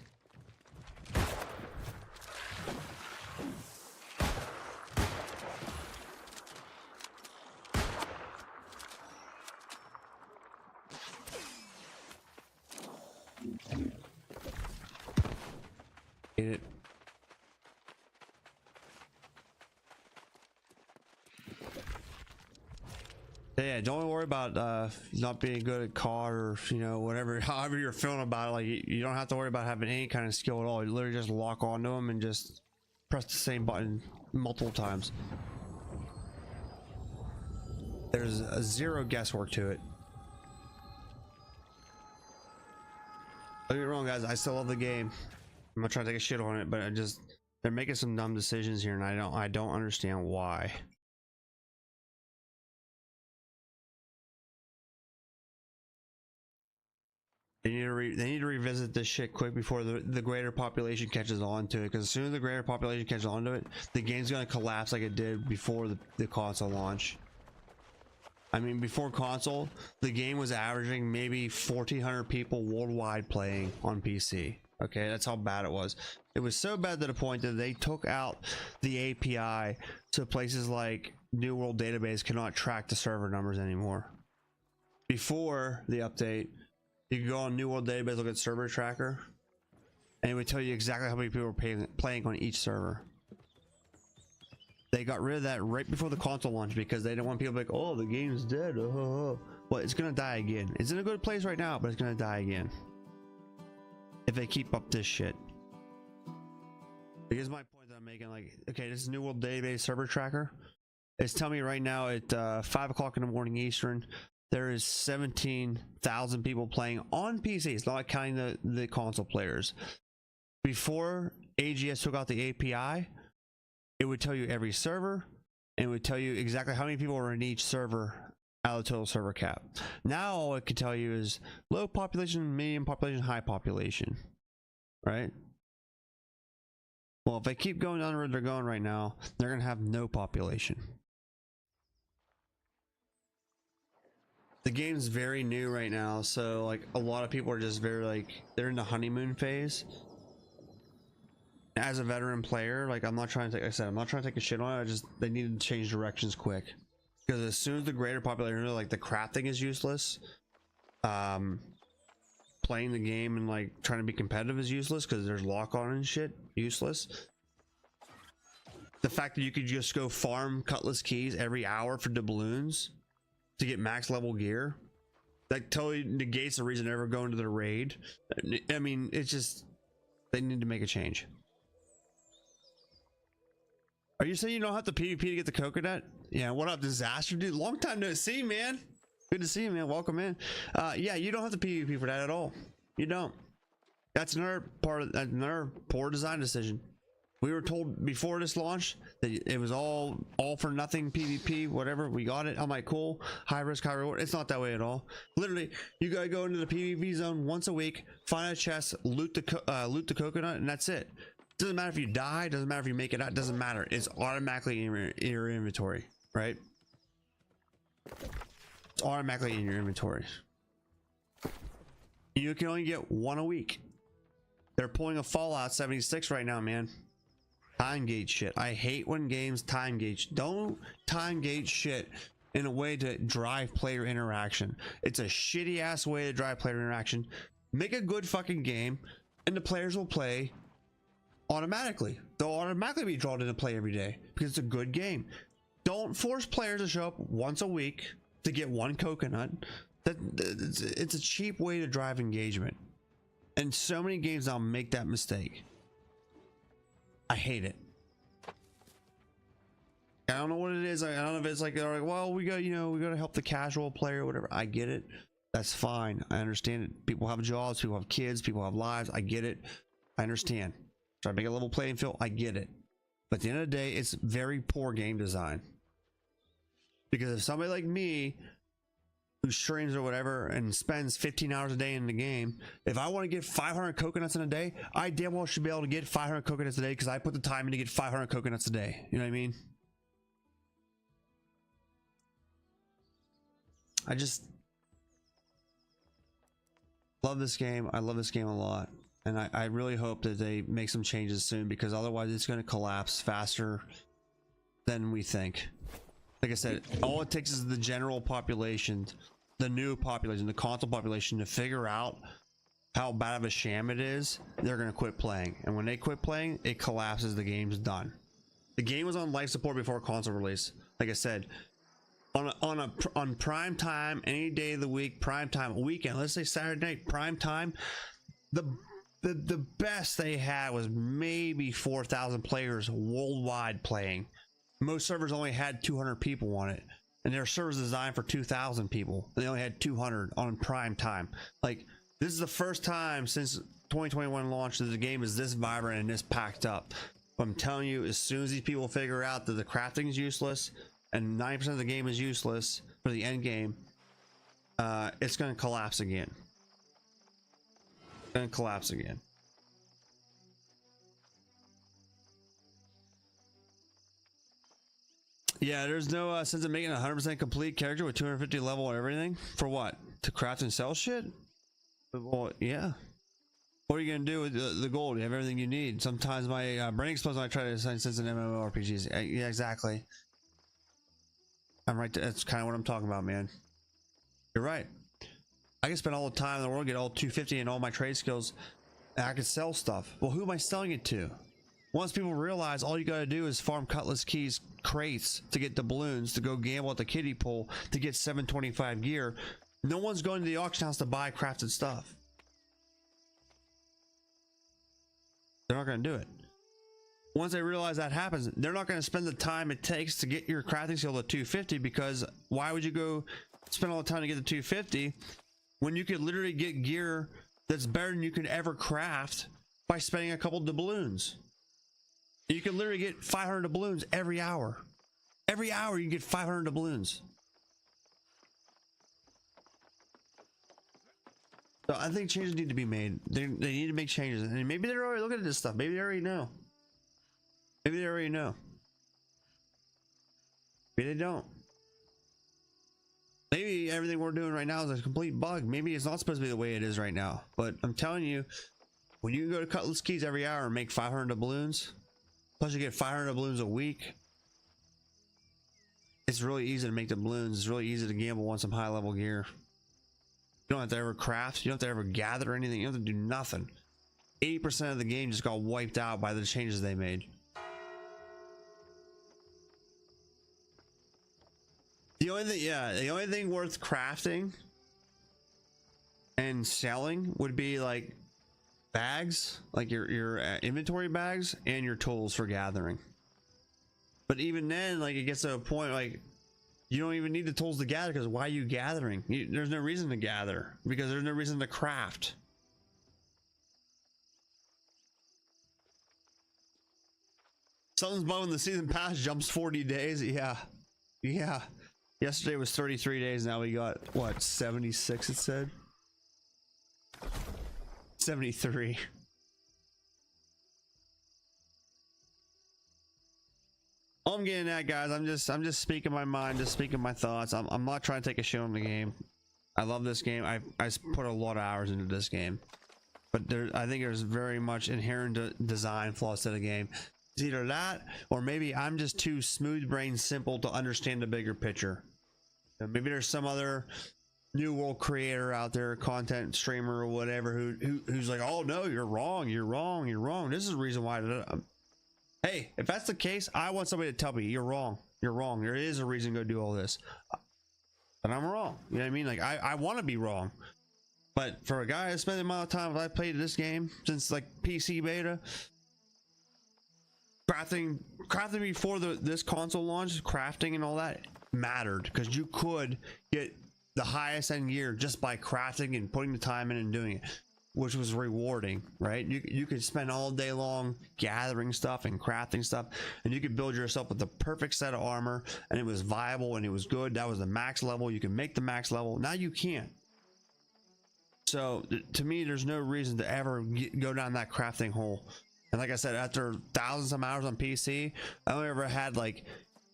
Get it. Yeah, don't worry about not being good at COD, or, you know, whatever, however you're feeling about it. Like, you don't have to worry about having any kind of skill at all. You literally just lock onto them and just press the same button multiple times. There's a zero guesswork to it. Don't get me wrong, guys. I still love the game. I'm not trying to take a shit on it, but they're making some dumb decisions here, and I don't understand why. They need to revisit this shit quick before the greater population catches on to it, because as soon as the greater population catches on to it, the game's gonna collapse like it did before the console launch. I mean, before console, the game was averaging maybe 1,400 people worldwide playing on PC. Okay, that's how bad it was. It was so bad to the point that they took out the API, so places like New World Database cannot track the server numbers anymore. Before the update, you could go on New World Database, look at server tracker, and it would tell you exactly how many people were playing on each server. They got rid of that right before the console launch because they didn't want people to be like, oh, the game's dead. Well, it's gonna die again. It's in a good place right now, but it's gonna die again if they keep up this shit. Here's my point that I'm making. Like, okay, this is New World Database server tracker. It's telling me right now at 5 o'clock in the morning Eastern, there is 17,000 people playing on PCs, not counting the console players. Before AGS took out the API, it would tell you every server, and it would tell you exactly how many people are in each server out of the total server cap. Now all it could tell you is low population, medium population, high population, right? Well, if they keep going down the road they're going right now, they're gonna have no population. The game's very new right now, so like a lot of people are just very like, they're in the honeymoon phase. As a veteran player, like, I'm not trying to take, like I said, I'm not trying to take a shit on it. They need to change directions quick, because as soon as the greater population, like the crafting is useless, playing the game and like trying to be competitive is useless because there's lock on and shit, useless. The fact that you could just go farm Cutlass keys every hour for doubloons to get max level gear, that totally negates the reason to ever go into the raid. I mean, it's just, they need to make a change. Are you saying you don't have to PvP to get the coconut? Yeah, what up, Disaster Dude? Long time no see, man. Good to see you, man. Welcome in. Yeah, you don't have to PvP for that at all. You don't. That's another part of another poor design decision. We were told before this launch that it was all for nothing PvP, whatever. We got it. I'm like, cool, high risk, high reward. It's not that way at all. Literally, you gotta go into the PvP zone once a week, find a chest, loot the coconut, and that's it. Doesn't matter if you die, doesn't matter if you make it out, doesn't matter. It's automatically in your inventory, right? It's automatically in your inventory. You can only get one a week. They're pulling a Fallout 76 right now, man. Time gauge shit. I hate when games time gauge. Don't time gauge shit in a way to drive player interaction. It's a shitty ass way to drive player interaction. Make a good fucking game and the players will play automatically. They'll automatically be drawn into play every day because it's a good game. Don't force players to show up once a week to get one coconut. It's a cheap way to drive engagement, and so many games now make that mistake. I hate it. I don't know what it is. I don't know if it's like they're like, well, we got, we got to help the casual player or whatever. I get it. That's fine. I understand it. People have jobs, people have kids, people have lives. I get it. I understand. Try to make a level playing field. I get it. But at the end of the day, it's very poor game design. Because if somebody like me who streams or whatever and spends 15 hours a day in the game, if I want to get 500 coconuts in a day, I damn well should be able to get 500 coconuts a day because I put the time in to get 500 coconuts a day. You know what I mean? I just love this game. I love this game a lot. And I really hope that they make some changes soon, because otherwise it's going to collapse faster than we think. Like I said, all it takes is the general population, the new population, the console population to figure out how bad of a sham it is. They're going to quit playing. And when they quit playing, it collapses. The game's done. The game was on life support before console release. Like I said, on prime time, any day of the week, prime time, weekend, let's say Saturday night, prime time, the best they had was maybe 4,000 players worldwide playing. Most servers only had 200 people on it. and their server's designed for 2,000 people. They only had 200 on prime time. Like, this is the first time since 2021 launch that the game is this vibrant and this packed up. But I'm telling you, as soon as these people figure out that the crafting is useless and 90% of the game is useless for the end game, it's going to collapse again. It's going to collapse again. Yeah, there's no sense of making a 100% complete character with 250 level and everything. For what? To craft and sell shit? Well, yeah. What are you gonna do with the gold? You have everything you need. Sometimes my brain explodes when I try to assign sense in MMORPGs. Yeah, exactly. I'm right. That's kind of what I'm talking about, man. You're right. I can spend all the time in the world, get all 250 and all my trade skills, and I can sell stuff. Well, who am I selling it to? Once people realize all you got to do is farm Cutlass Keys crates to get the balloons, to go gamble at the kiddie pool to get 725 gear, no one's going to the auction house to buy crafted stuff. They're not going to do it. Once they realize that happens, they're not going to spend the time it takes to get your crafting skill to 250, because why would you go spend all the time to get the 250 when you could literally get gear that's better than you could ever craft by spending a couple doubloons? You can literally get 500 doubloons every hour. Every hour you can get 500 doubloons. So I think changes need to be made. They need to make changes, and maybe they're already looking at this stuff. Maybe they already know. Maybe they already know. Maybe they don't. Maybe everything we're doing right now is a complete bug. Maybe it's not supposed to be the way it is right now. But I'm telling you, when you go to Cutlass Keys every hour and make 500 doubloons, plus you get 500 doubloons a week, it's really easy to make doubloons. It's really easy to gamble on some high level gear. You don't have to ever craft. You don't have to ever gather anything. You don't have to do nothing. 80% of the game just got wiped out by the changes they made. The only thing, yeah, the only thing worth crafting and selling would be like bags, like your inventory bags and your tools for gathering. But even then, like, it gets to a point like you don't even need the tools to gather, because why are you gathering? There's no reason to gather, because there's no reason to craft. Something's bugging. The season pass jumps 40 days. Yeah. Yesterday was 33 days. Now we got what, 76 it said? 73. All I'm getting at, guys, I'm just speaking my mind, just speaking my thoughts. I'm not trying to take a shit on the game. I love this game. I put a lot of hours into this game, but I think there's very much inherent design flaws to the game. It's either that, or maybe I'm just too smooth brain simple to understand the bigger picture. Maybe there's some other new world creator out there, content streamer or whatever, who's like, oh no, you're wrong, this is the reason why. Hey, if that's the case, I want somebody to tell me you're wrong. There is a reason to go do all this, and I'm wrong. You know what I mean? Like, I want to be wrong, but for a guy who spent the amount of time I played this game since like PC beta, crafting before this console launch, crafting and all that mattered, because you could get the highest end gear just by crafting and putting the time in and doing it, which was rewarding, right? You could spend all day long gathering stuff and crafting stuff, and you could build yourself with the perfect set of armor, and it was viable and it was good. That was the max level. You can make the max level. Now you can't. So to me, there's no reason to ever go down that crafting hole. And like I said, after thousands of hours on PC, I only ever had like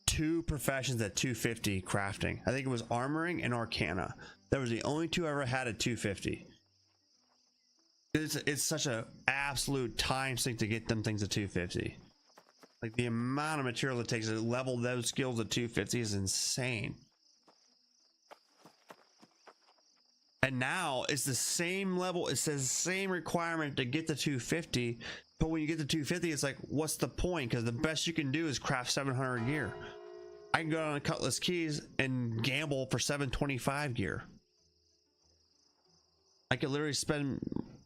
2 professions at 250 crafting. I think it was armoring and arcana. That was the only 2 I ever had at 250. It's such a absolute time sink to get them things at 250. Like, the amount of material it takes to level those skills at 250 is insane. And now it's the same level. It says the same requirement to get to 250, but when you get to 250, it's like, what's the point? Because the best you can do is craft 700 gear. I can go on a Cutlass Keys and gamble for 725 gear. I could literally spend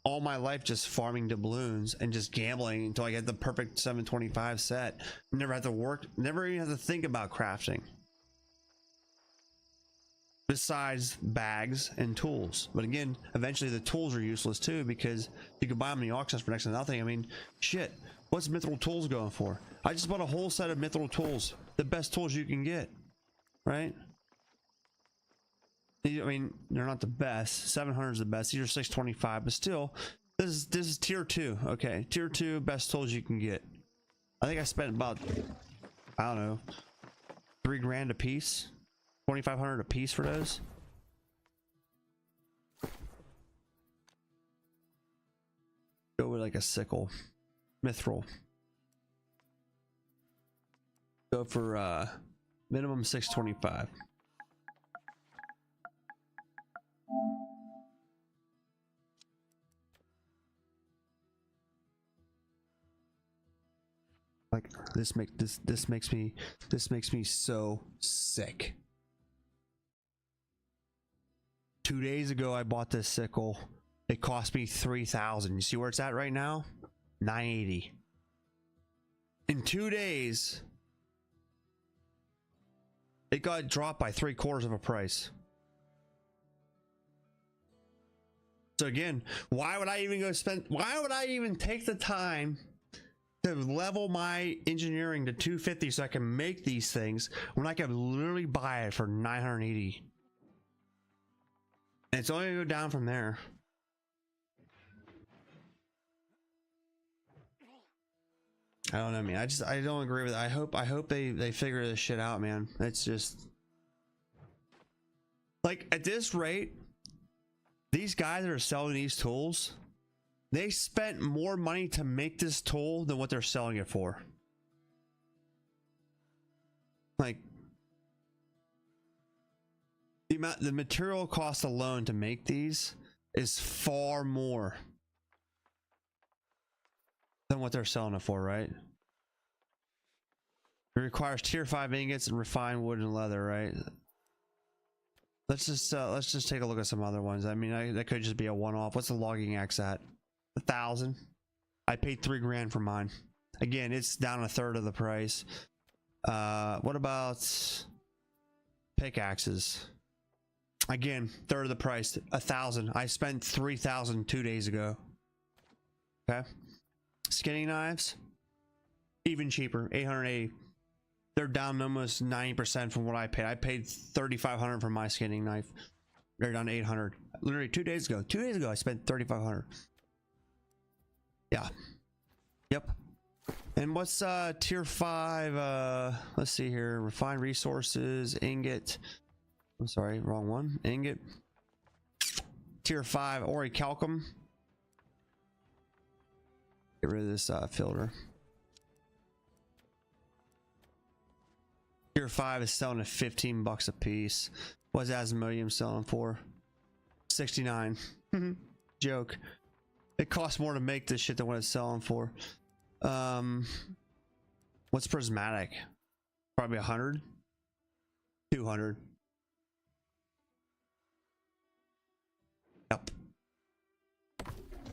all my life just farming doubloons and just gambling until I get the perfect 725 set. Never have to work, never even have to think about crafting. besides bags and tools. But again, eventually the tools are useless too, because you can buy them in the auctions for next to nothing. I mean, shit, what's mithril tools going for? I just bought a whole set of mithril tools, the best tools you can get, right? I mean, they're not the best. 700 is the best. These are 625, but still, this is tier 2. Okay, tier 2, best tools you can get. I think I spent about, I don't know, $3 grand a piece, 2,500 a piece for those. Go with like a sickle, mithril. Go for minimum 625. Like this makes me so sick. 2 days ago I bought this sickle. It cost me 3,000. You see where it's at right now? 980. In 2 days it got dropped by 3/4 of a price. So again, why would I even take the time to level my engineering to 250 so I can make these things when I can literally buy it for 980? And it's only gonna go down from there. I don't know, man. I don't agree with it. I hope they figure this shit out, man. It's just like, at this rate, these guys that are selling these tools, they spent more money to make this tool than what they're selling it for. Like, the material cost alone to make these is far more than what they're selling it for, right? It requires tier 5 ingots and refined wood and leather, right? Let's just take a look at some other ones. I mean, that could just be a one-off. What's the logging axe at? 1,000. I paid 3 grand for mine. Again, it's down a third of the price. What about pickaxes? Again, third of the price. 1,000. I spent 3,000 2 days ago. Okay. Skinning knives, even cheaper, 880. They're down almost 90% from what I paid. I paid 3,500 for my skinning knife. They're down to 800. Literally 2 days ago. 2 days ago, I spent 3,500. Yeah. Yep. And what's tier 5? Let's see here. Refined resources, ingot. I'm sorry, wrong one. Ingot. Tier 5 orichalcum. Get rid of this filter. Tier 5 is selling at 15 bucks a piece. What's Asmodium selling for? 69. Joke. It costs more to make this shit than what it's selling for. What's prismatic? Probably 100. 200. Yep.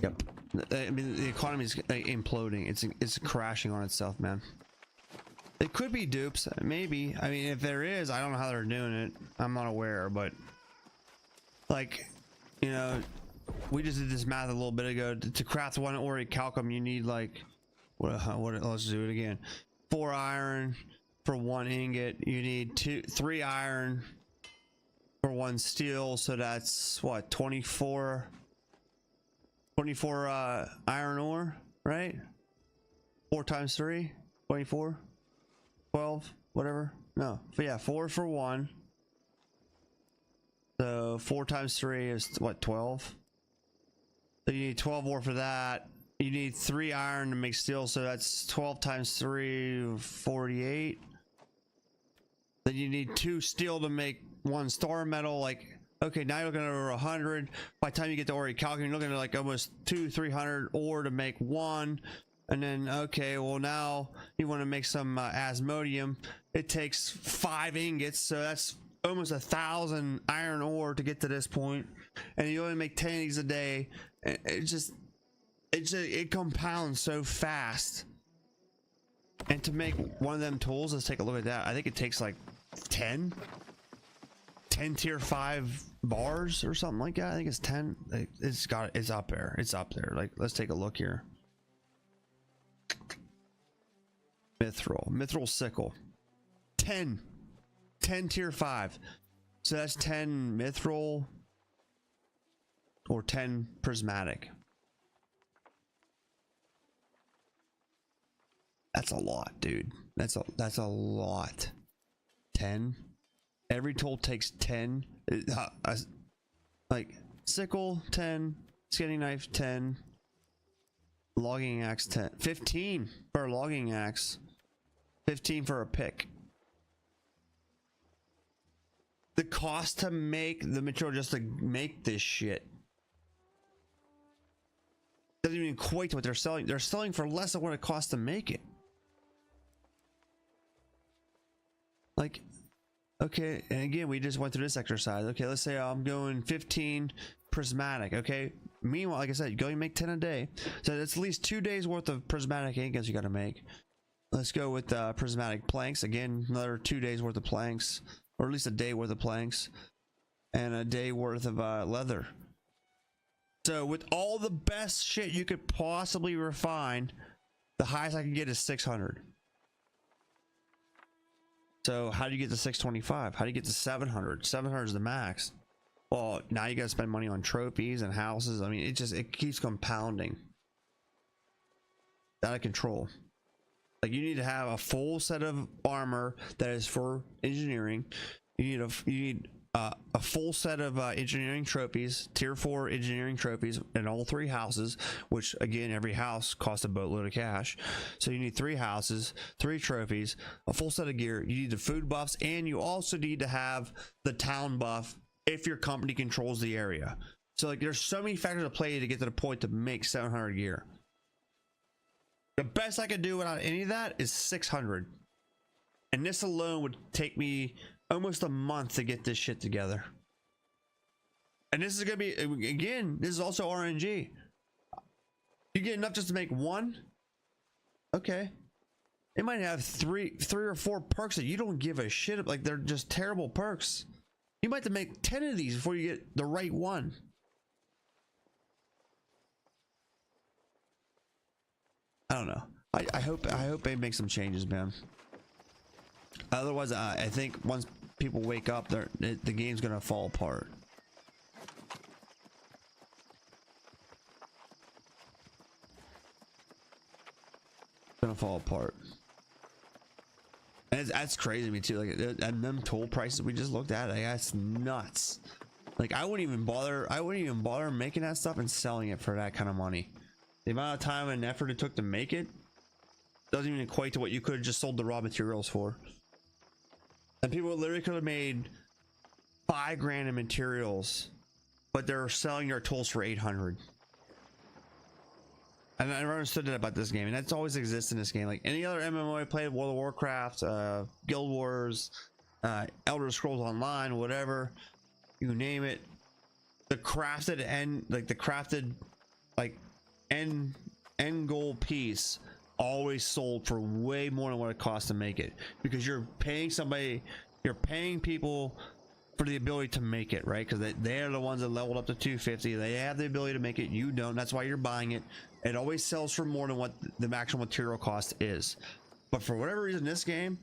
Yep. I mean, the economy is imploding. It's crashing on itself, man. It could be dupes, maybe. I mean, if there is, I don't know how they're doing it. I'm not aware, but like, you know, we just did this math a little bit ago. To craft one orichalcum, you need like what? Let's do it again. 4 iron for 1 ingot. You need 3 iron for 1 steel. So that's what, 24 iron ore, right? 4 times 3, 24, 12, whatever. No, but yeah, 4 for 1. So 4 times 3 is what, 12? So you need 12 ore for that. You need 3 iron to make steel, so that's 12 times 3, 48. Then you need 2 steel to make 1 star metal. Like, okay, now you're looking at over 100. By the time you get to orichalcum, you're looking at like almost 200-300 ore to make 1. And then, okay, well, now you want to make some asmodium. It takes 5 ingots, so that's almost 1,000 iron ore to get to this point. And you only make 10 of these a day. It compounds so fast. And to make one of them tools, let's take a look at that. I think it takes like 10 10 tier 5 bars or something like that. I think it's 10. It's up there. It's up there. Like, let's take a look here. Mithril sickle. 10 tier 5. So that's 10 mithril or 10 prismatic. That's a lot, dude. That's a lot. 10. Every tool takes 10. Like sickle 10, skinning knife 10, logging axe 10, 15 for a logging axe, 15 for a pick. The cost to make the material just to make this shit doesn't even equate to what they're selling. They're selling for less than what it costs to make it. Like, okay, and again, we just went through this exercise. Okay, let's say I'm going 15 prismatic. Okay, meanwhile, like I said, you go and make 10 a day, so that's at least 2 days worth of prismatic ingots you got to make. Let's go with prismatic planks. Again, another 2 days worth of planks, or at least a day worth of planks, and a day worth of leather. So with all the best shit you could possibly refine, the highest I can get is 600. So how do you get to 625? How do you get to 700? 700 is the max. Well, now you got to spend money on trophies and houses. I mean, it keeps compounding. Out of control. Like, you need to have a full set of armor that is for engineering. You need a full set of engineering trophies, tier 4 engineering trophies in all 3 houses, which again, every house costs a boatload of cash. So you need 3 houses, 3 trophies, a full set of gear. You need the food buffs, and you also need to have the town buff if your company controls the area. So like, there's so many factors at play to get to the point to make 700 gear. The best I could do without any of that is 600, and this alone would take me almost a month to get this shit together. And this is gonna be, again, this is also RNG. You get enough just to make 1. Okay, it might have three or 4 perks that you don't give a shit, like they're just terrible perks. You might have to make 10 of these before you get the right one. I don't know. I hope they make some changes, man. Otherwise, I think once people wake up, the game's gonna fall apart. It's gonna fall apart. And that's crazy to me too. Like, and them toll prices we just looked at, like, that's nuts. Like, I wouldn't even bother making that stuff and selling it for that kind of money. The amount of time and effort it took to make it doesn't even equate to what you could have just sold the raw materials for. And people literally could have made $5 grand in materials, but they're selling their tools for 800. And I never understood that about this game, and that's always exists in this game. Like any other MMO I played, World of Warcraft, Guild Wars, Elder Scrolls Online, whatever, you name it, the crafted end goal piece always sold for way more than what it costs to make it, because you're paying people for the ability to make it, right? Because they're the ones that leveled up to 250. They have the ability to make it, you don't. That's why you're buying it. It always sells for more than what the actual material cost is. But for whatever reason, this game,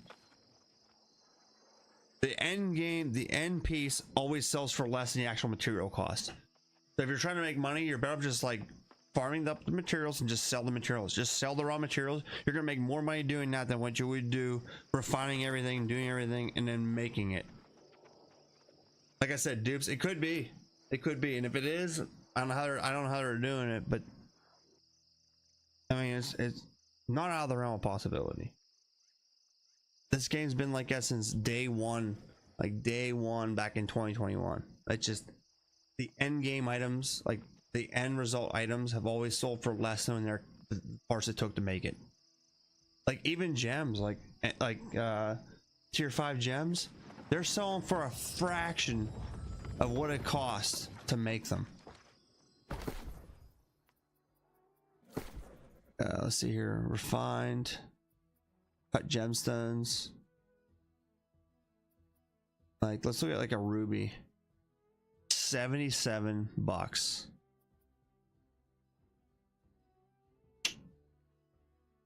the end piece always sells for less than the actual material cost. So if you're trying to make money, you're better off just like farming up the materials and just sell the materials. Just sell the raw materials. You're gonna make more money doing that than what you would do refining everything, doing everything, and then making it. Like I said, dupes, it could be, and if it is, I don't know how they're doing it, but I mean, it's not out of the realm of possibility. This game's been like that since day one, back in 2021. It's just the end game items, like the end result items, have always sold for less than the parts it took to make it. Like even gems, like tier 5 gems, they're selling for a fraction of what it costs to make them. Let's see here. Refined, cut gemstones. Like, let's look at like a ruby. $77.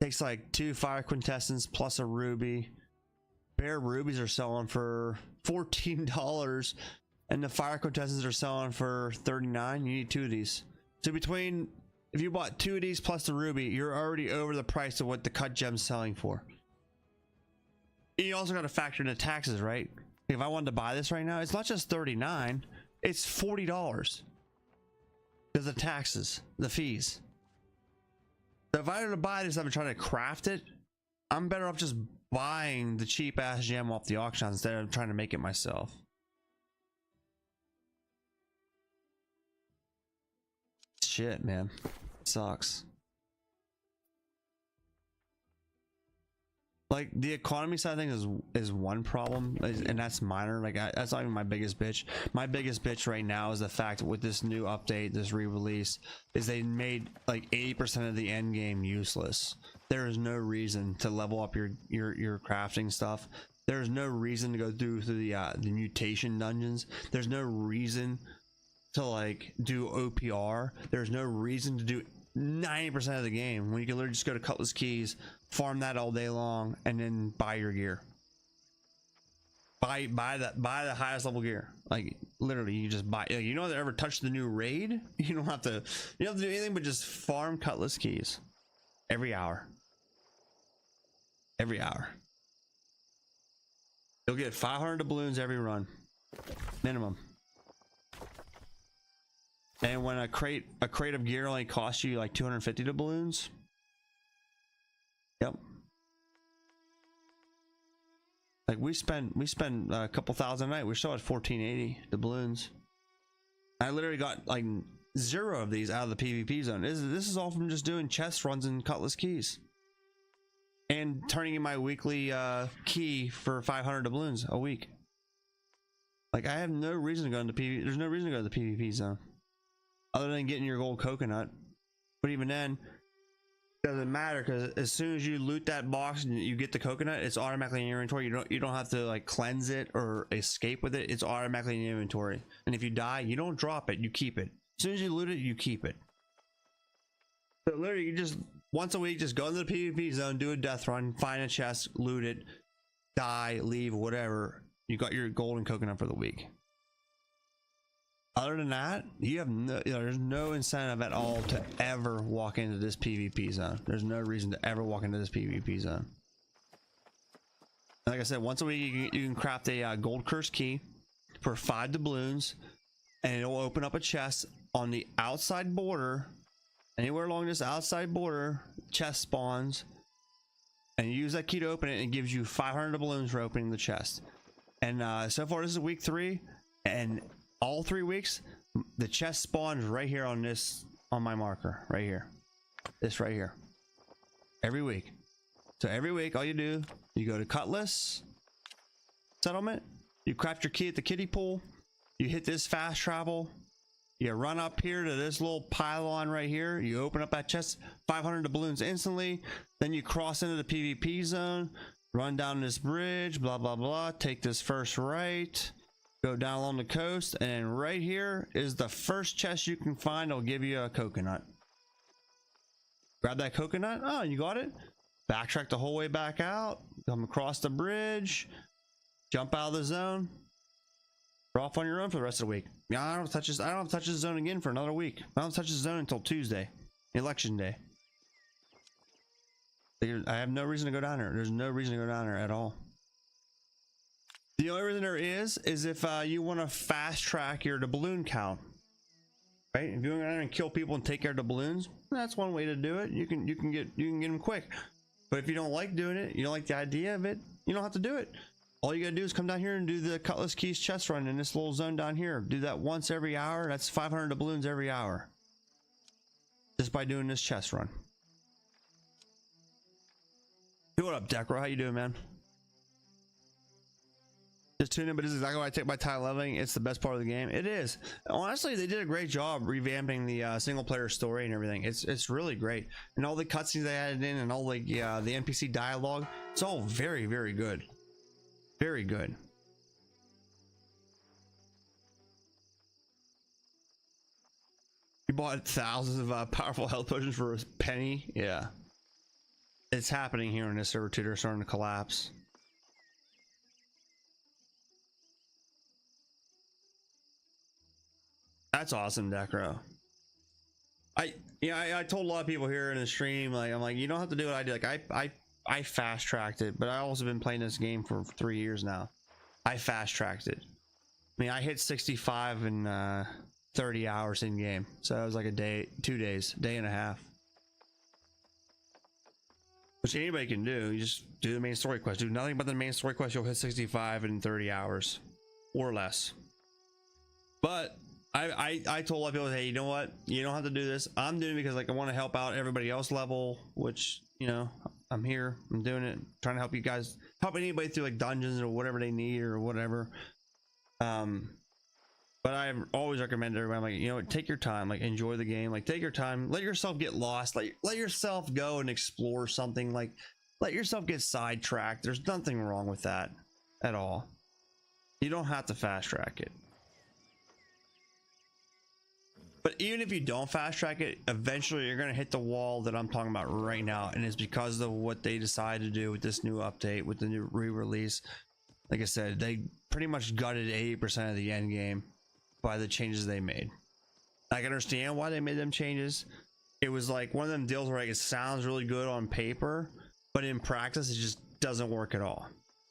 Takes like 2 fire quintessence plus a ruby. Bare rubies are selling for $14, and the fire quintessence are selling for $39. You need 2 of these. So between, if you bought 2 of these plus the ruby, you're already over the price of what the cut gem's selling for. You also got to factor in the taxes, right? If I wanted to buy this right now, it's not just $39, it's $40 because of taxes, the fees. So if I were to buy this, I'm trying to craft it, I'm better off just buying the cheap ass gem off the auction instead of trying to make it myself. Shit, man, sucks. Like, the economy side of things is one problem, and that's minor. Like, that's not even my biggest bitch. My biggest bitch right now is the fact that with this new update, this re-release, is they made like 80% of the end game useless. There is no reason to level up your crafting stuff. There is no reason to go through the mutation dungeons. There's no reason to like do OPR. There's no reason to do 90% of the game when you can literally just go to Cutlass Keys, farm that all day long, and then buy your gear. Buy the highest level gear. Like, literally, you just buy. Like, you don't have to ever touch the new raid. You don't have to do anything but just farm Cutlass Keys every hour. Every hour. You'll get 500 doubloons every run, minimum. And when a crate of gear only costs you like 250 doubloons. Yep. Like, we spend a couple thousand a night. We're still at 1480 doubloons. I literally got like 0 of these out of the PvP zone. This is all from just doing chest runs and Cutlass Keys, and turning in my weekly key for 500 doubloons a week. Like, I have no reason to go into PvP. There's no reason to go to the PvP zone other than getting your gold coconut. But even then, it doesn't matter, because as soon as you loot that box and you get the coconut, it's automatically in your inventory. You don't have to like cleanse it or escape with it. It's automatically in your inventory. And if you die, you don't drop it, you keep it. As soon as you loot it, you keep it. So literally, you just once a week just go into the PvP zone, do a death run, find a chest, loot it, die, leave, whatever. You got your golden coconut for the week. Other than that, you have there's no incentive at all to ever walk into this PvP zone. There's no reason to ever walk into this PvP zone. Like I said, once a week you can craft a gold curse key for 5 doubloons, and it'll open up a chest on the outside border. Anywhere along this outside border, chest spawns, and you use that key to open it, and it gives you 500 doubloons for opening the chest. And so far, this is week 3, and all 3 weeks the chest spawns right here on my marker right here, this right here, every week. So every week, all you do, you go to Cutlass Settlement, you craft your key at the kiddie pool, you hit this fast travel, you run up here to this little pylon right here, you open up that chest, 500 doubloons instantly. Then you cross into the PvP zone, run down this bridge, blah blah blah, take this first right, go down along the coast, and right here is the first chest you can find. It'll give you a coconut. Grab that coconut. Oh, you got it. Backtrack the whole way back out, come across the bridge, jump out of the zone, you're off on your own for the rest of the week. Yeah, I don't have to touch this. I don't have to touch this zone again for another week. I don't touch this zone until Tuesday, election day. I have no reason to go down there. There's no reason to go down there at all. The only reason there is if you want to fast track your doubloon count, right? If you want to go down there and kill people and take care of the balloons, that's one way to do it. You can get them quick. But if you don't like doing it, you don't like the idea of it, you don't have to do it. All you gotta do is come down here and do the Cutlass Keys chest run in this little zone down here. Do that once every hour. That's 500 doubloons every hour, just by doing this chest run. Hey, what up, Decro? How you doing, man? Just tune in, but this is exactly why I take my time leveling. It's the best part of the game. It is. Honestly, they did a great job revamping the single player story and everything. It's really great, and all the cutscenes they added in, and all the NPC dialogue. It's all very, very good. Very good. You bought thousands of powerful health potions for a penny. Yeah, it's happening here in this server too. They're starting to collapse. That's awesome, Decro. I told a lot of people here in the stream, like, I'm like, you don't have to do what I did. Like I fast tracked it, but I also been playing this game for 3 years now. I fast tracked it. I mean, I hit 65 in 30 hours in game, so that was like a day, 2 days, day and a half. Which anybody can do. You just do the main story quest. Do nothing but the main story quest. You'll hit 65 in 30 hours or less. But I told a lot of people, hey, you know what? You don't have to do this. I'm doing it because like I want to help out everybody else level, which, you know, I'm here. I'm doing it, trying to help you guys, help anybody through like dungeons or whatever they need or whatever. But I always recommend everybody, I'm like, you know, take your time, like enjoy the game, like take your time, let yourself get lost, like let yourself go and explore something, like let yourself get sidetracked. There's nothing wrong with that at all. You don't have to fast track it. But even if you don't fast track it, eventually you're going to hit the wall that I'm talking about right now. And it's because of what they decided to do with this new update, with the new re-release. Like I said, they pretty much gutted 80% of the end game by the changes they made. I can understand why they made them changes. It was like one of them deals where like it sounds really good on paper, but in practice it just doesn't work at all.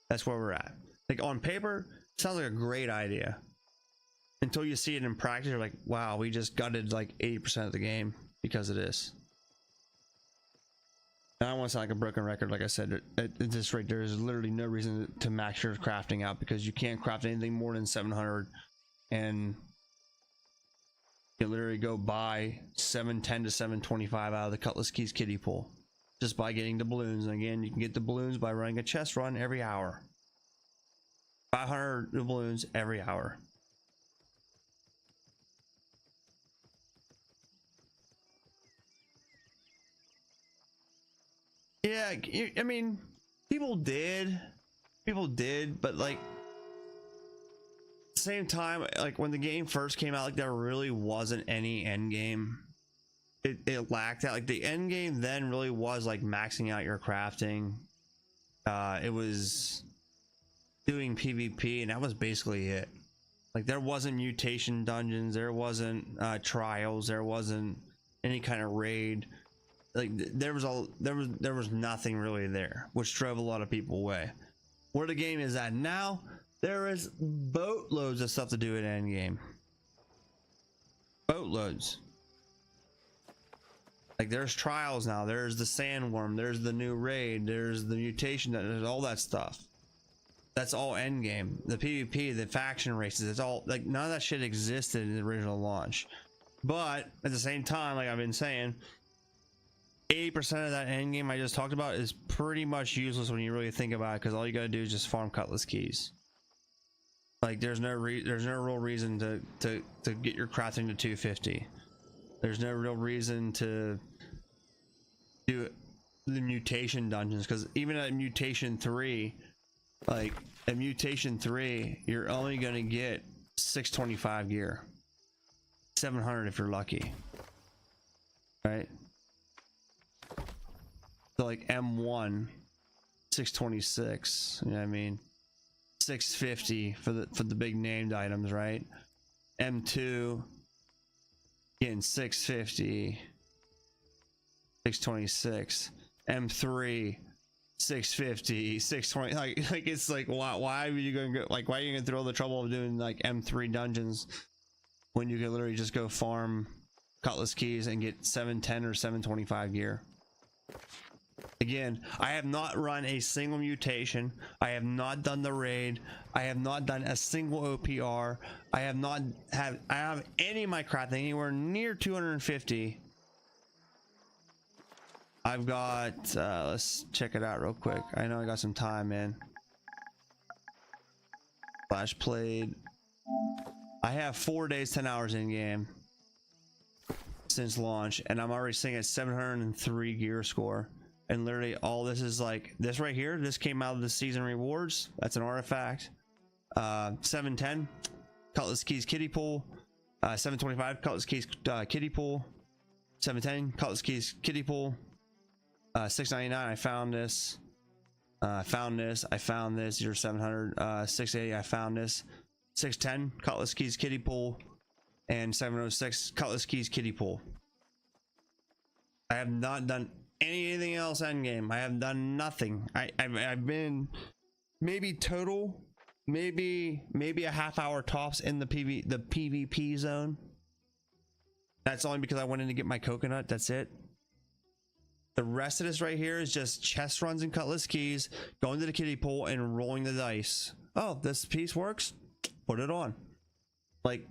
That's where we're at. Like on paper, it sounds like a great idea. Until you see it in practice, you're like, wow, we just gutted like 80% of the game because of this. And I don't want to sound like a broken record. Like I said, at this rate, there's literally no reason to max your crafting out because you can't craft anything more than 700. And you literally go buy 710 to 725 out of the Cutlass Keys kiddie pool just by getting the balloons. And again, you can get the balloons by running a chest run every hour. 500 balloons every hour. Yeah, I mean, people did, but like at the same time, like when the game first came out, like there really wasn't any end game. It lacked that. Like the end game then really was like maxing out your crafting. It was doing PvP, and that was basically it. Like there wasn't mutation dungeons, there wasn't trials, there wasn't any kind of raid. Like there was nothing really there, which drove a lot of people away. Where the game is at now, there is boatloads of stuff to do at end game. Boatloads. Like there's trials now, there's the sandworm, there's the new raid, there's the mutation, there's all that stuff. That's all end game. The PvP, the faction races, it's all like none of that shit existed in the original launch. But at the same time, like I've been saying, 80% of that end game I just talked about is pretty much useless when you really think about it, because all you gotta do is just farm Cutlass Keys. Like there's no real reason to get your crafting to 250. There's no real reason to do the mutation dungeons, because even at mutation 3, like at mutation 3, you're only gonna get 625 gear, 700 if you're lucky, right? So like M1 626, you know what I mean, 650 for the big named items, right? M2 getting 650, 626, M3 650, 620. Like it's like why are you gonna go, like why are you gonna throw the trouble of doing like M3 dungeons when you can literally just go farm Cutlass Keys and get 710 or 725 gear? Again, I have not run a single mutation. I have not done the raid. I have not done a single OPR. I have any of my crafting anywhere near 250. I've got let's check it out real quick. I know I got some time, man. Flash played. I have 4 days, 10 hours in game since launch, and I'm already sitting at 703 gear score. And literally all this is like this right here. This came out of the season rewards. That's an artifact. 710 Cutlass Keys kiddie pool. 725 Cutlass Keys kiddie pool. 710 Cutlass Keys kiddie pool. 699 I found this. I found this. 0700 680 I found this. 610 Cutlass Keys kiddie pool. And 706 Cutlass Keys kiddie pool. I have not done anything else end game. I have done nothing. I've been maybe total, maybe a half hour tops in the PvP zone. That's only because I went in to get my coconut. That's it. The rest of this right here is just chest runs and Cutlass Keys, going to the kiddie pool and rolling the dice. Oh, this piece works, put it on. Like,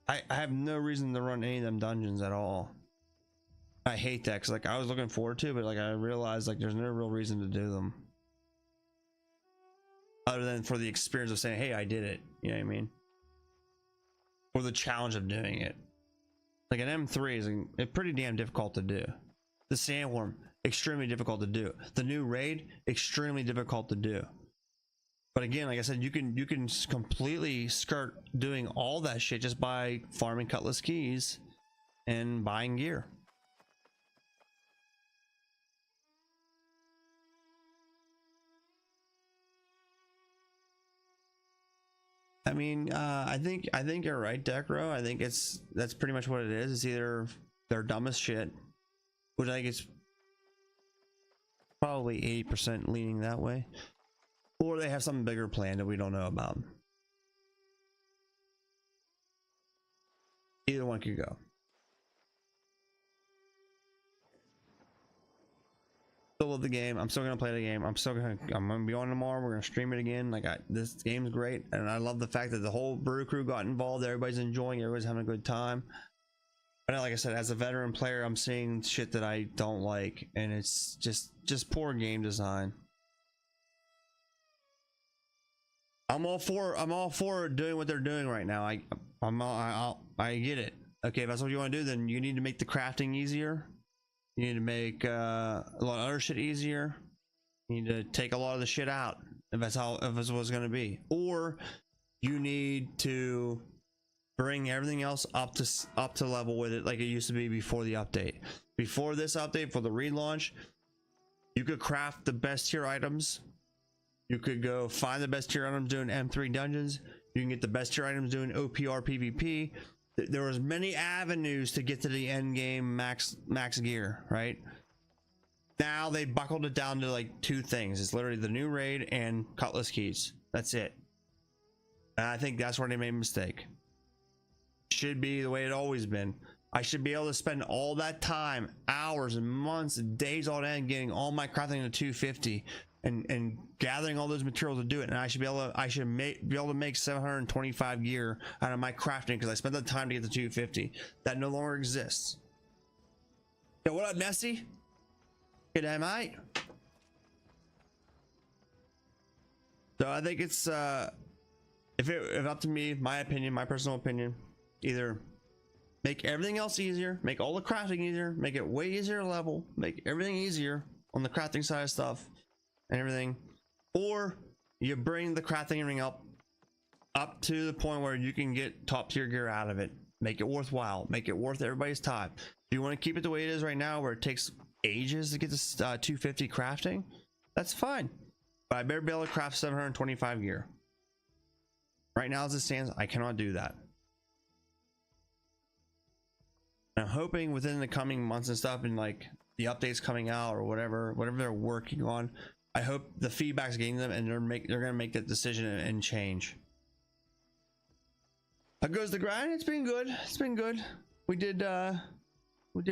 I have no reason to run any of them dungeons at all. I hate that, because like I was looking forward to, but like I realized like there's no real reason to do them other than for the experience of saying, hey, I did it, you know what I mean, or the challenge of doing it. Like an M3 is pretty damn difficult to do. The sandworm, extremely difficult to do. The new raid, extremely difficult to do. But again, like I said, you can completely skirt doing all that shit just by farming Cutlass Keys and buying gear. I mean, I think you're right, Decro. I think that's pretty much what it is. It's either they're dumb as shit, which I think it's probably 80% leaning that way, or they have something bigger planned that we don't know about. Either one could go. Still love the game. I'm still gonna play the game. I'm gonna be on tomorrow. We're gonna stream it again. Like this game's great, and I love the fact that the whole brew crew got involved. Everybody's enjoying. Everybody's having a good time. But like I said, as a veteran player, I'm seeing shit that I don't like, and it's just poor game design. I'm all for doing what they're doing right now. I get it. Okay, if that's what you want to do, then you need to make the crafting easier. You need to make a lot of other shit easier. You need to take a lot of the shit out if that's what it's going to be, or you need to bring everything else up to level with it like it used to be before the update. Before this update, for the relaunch, you could craft the best tier items. You could go find the best tier items doing M3 dungeons. You can get the best tier items doing OPR PvP. There was many avenues to get to the end game max gear, right? Now they buckled it down to like two things. It's literally the new raid and Cutlass Keys. That's it. And I think that's where they made a mistake. Should be the way it always been. I should be able to spend all that time, hours and months and days on end getting all my crafting to 250 and gathering all those materials to do it, and I should be able to make 725 gear out of my crafting because I spent the time to get the 250. That no longer exists. Yo, what up, Nessie? Good day, mate. So I think it's if up to me, my opinion, my personal opinion, either make everything else easier, make all the crafting easier, make it way easier to level, make everything easier on the crafting side of stuff and everything, or you bring the crafting ring up to the point where you can get top tier gear out of it. Make it worthwhile, make it worth everybody's time. If you want to keep it the way it is right now, where it takes ages to get this 250 crafting, that's fine, but I better be able to craft 725 gear. Right now as it stands, I cannot do that. I'm hoping within the coming months and stuff, and like the updates coming out or whatever they're working on, I hope the feedback's getting them and they're gonna make that decision and change. How goes the grind? It's been good. It's been good. We did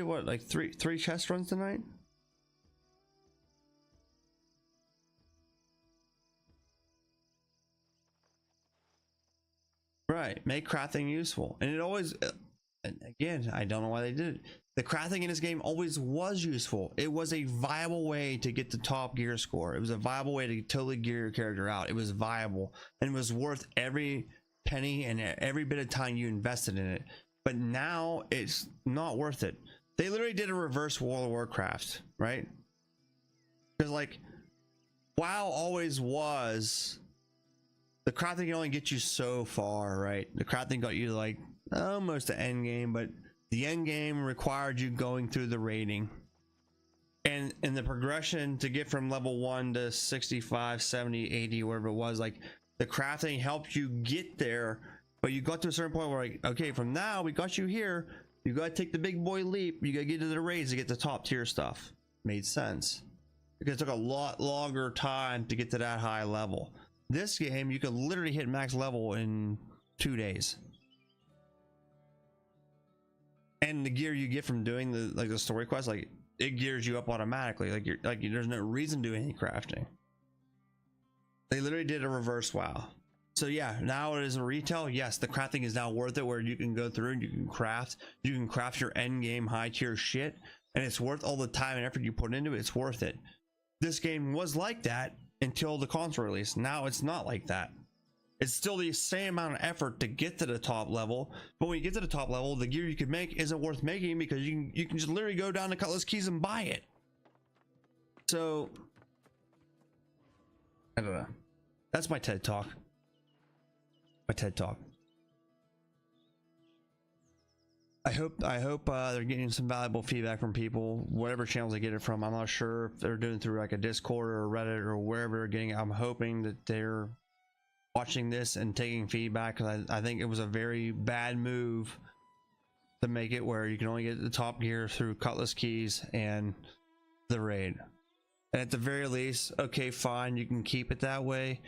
what, like three chest runs tonight? Right, make crafting useful, and it always. And again, I don't know why they did it. The crafting in this game always was useful. It was a viable way to get the top gear score. It was a viable way to totally gear your character out. It was viable, and it was worth every penny and every bit of time you invested in it. But now it's not worth it. They literally did a reverse World of Warcraft, right? Because like WoW always was, the crafting can only get you so far, right? The crafting got you to like almost the end game, but the end game required you going through the rating. And in the progression to get from level 1 to 65, 70, 80, whatever it was, like the crafting helped you get there, but you got to a certain point where like, okay, from now we got you here, you got to take the big boy leap, you got to get to the raids to get the top tier stuff. Made sense because it took a lot longer time to get to that high level. This game you could literally hit max level in 2 days, and the gear you get from doing the story quest, like it gears you up automatically. Like there's no reason to do any crafting. They literally did a reverse WoW. So yeah, now it is a retail. Yes, the crafting is now worth it, where you can go through and you can craft your end game high tier shit, and it's worth all the time and effort you put into it. It's worth it. This game was like that until the console release. Now it's not like that. It's still the same amount of effort to get to the top level, but when you get to the top level, the gear you could make isn't worth making because you can just literally go down to Cutlass Keys and buy it. So I don't know. That's my TED talk. My TED talk. I hope they're getting some valuable feedback from people, whatever channels they get it from. I'm not sure if they're doing it through like a Discord or Reddit or wherever they're getting it. I'm hoping that they're watching this and taking feedback, because I think it was a very bad move to make it where you can only get the top gear through Cutlass Keys and the raid. And at the very least, okay, fine, you can keep it that way,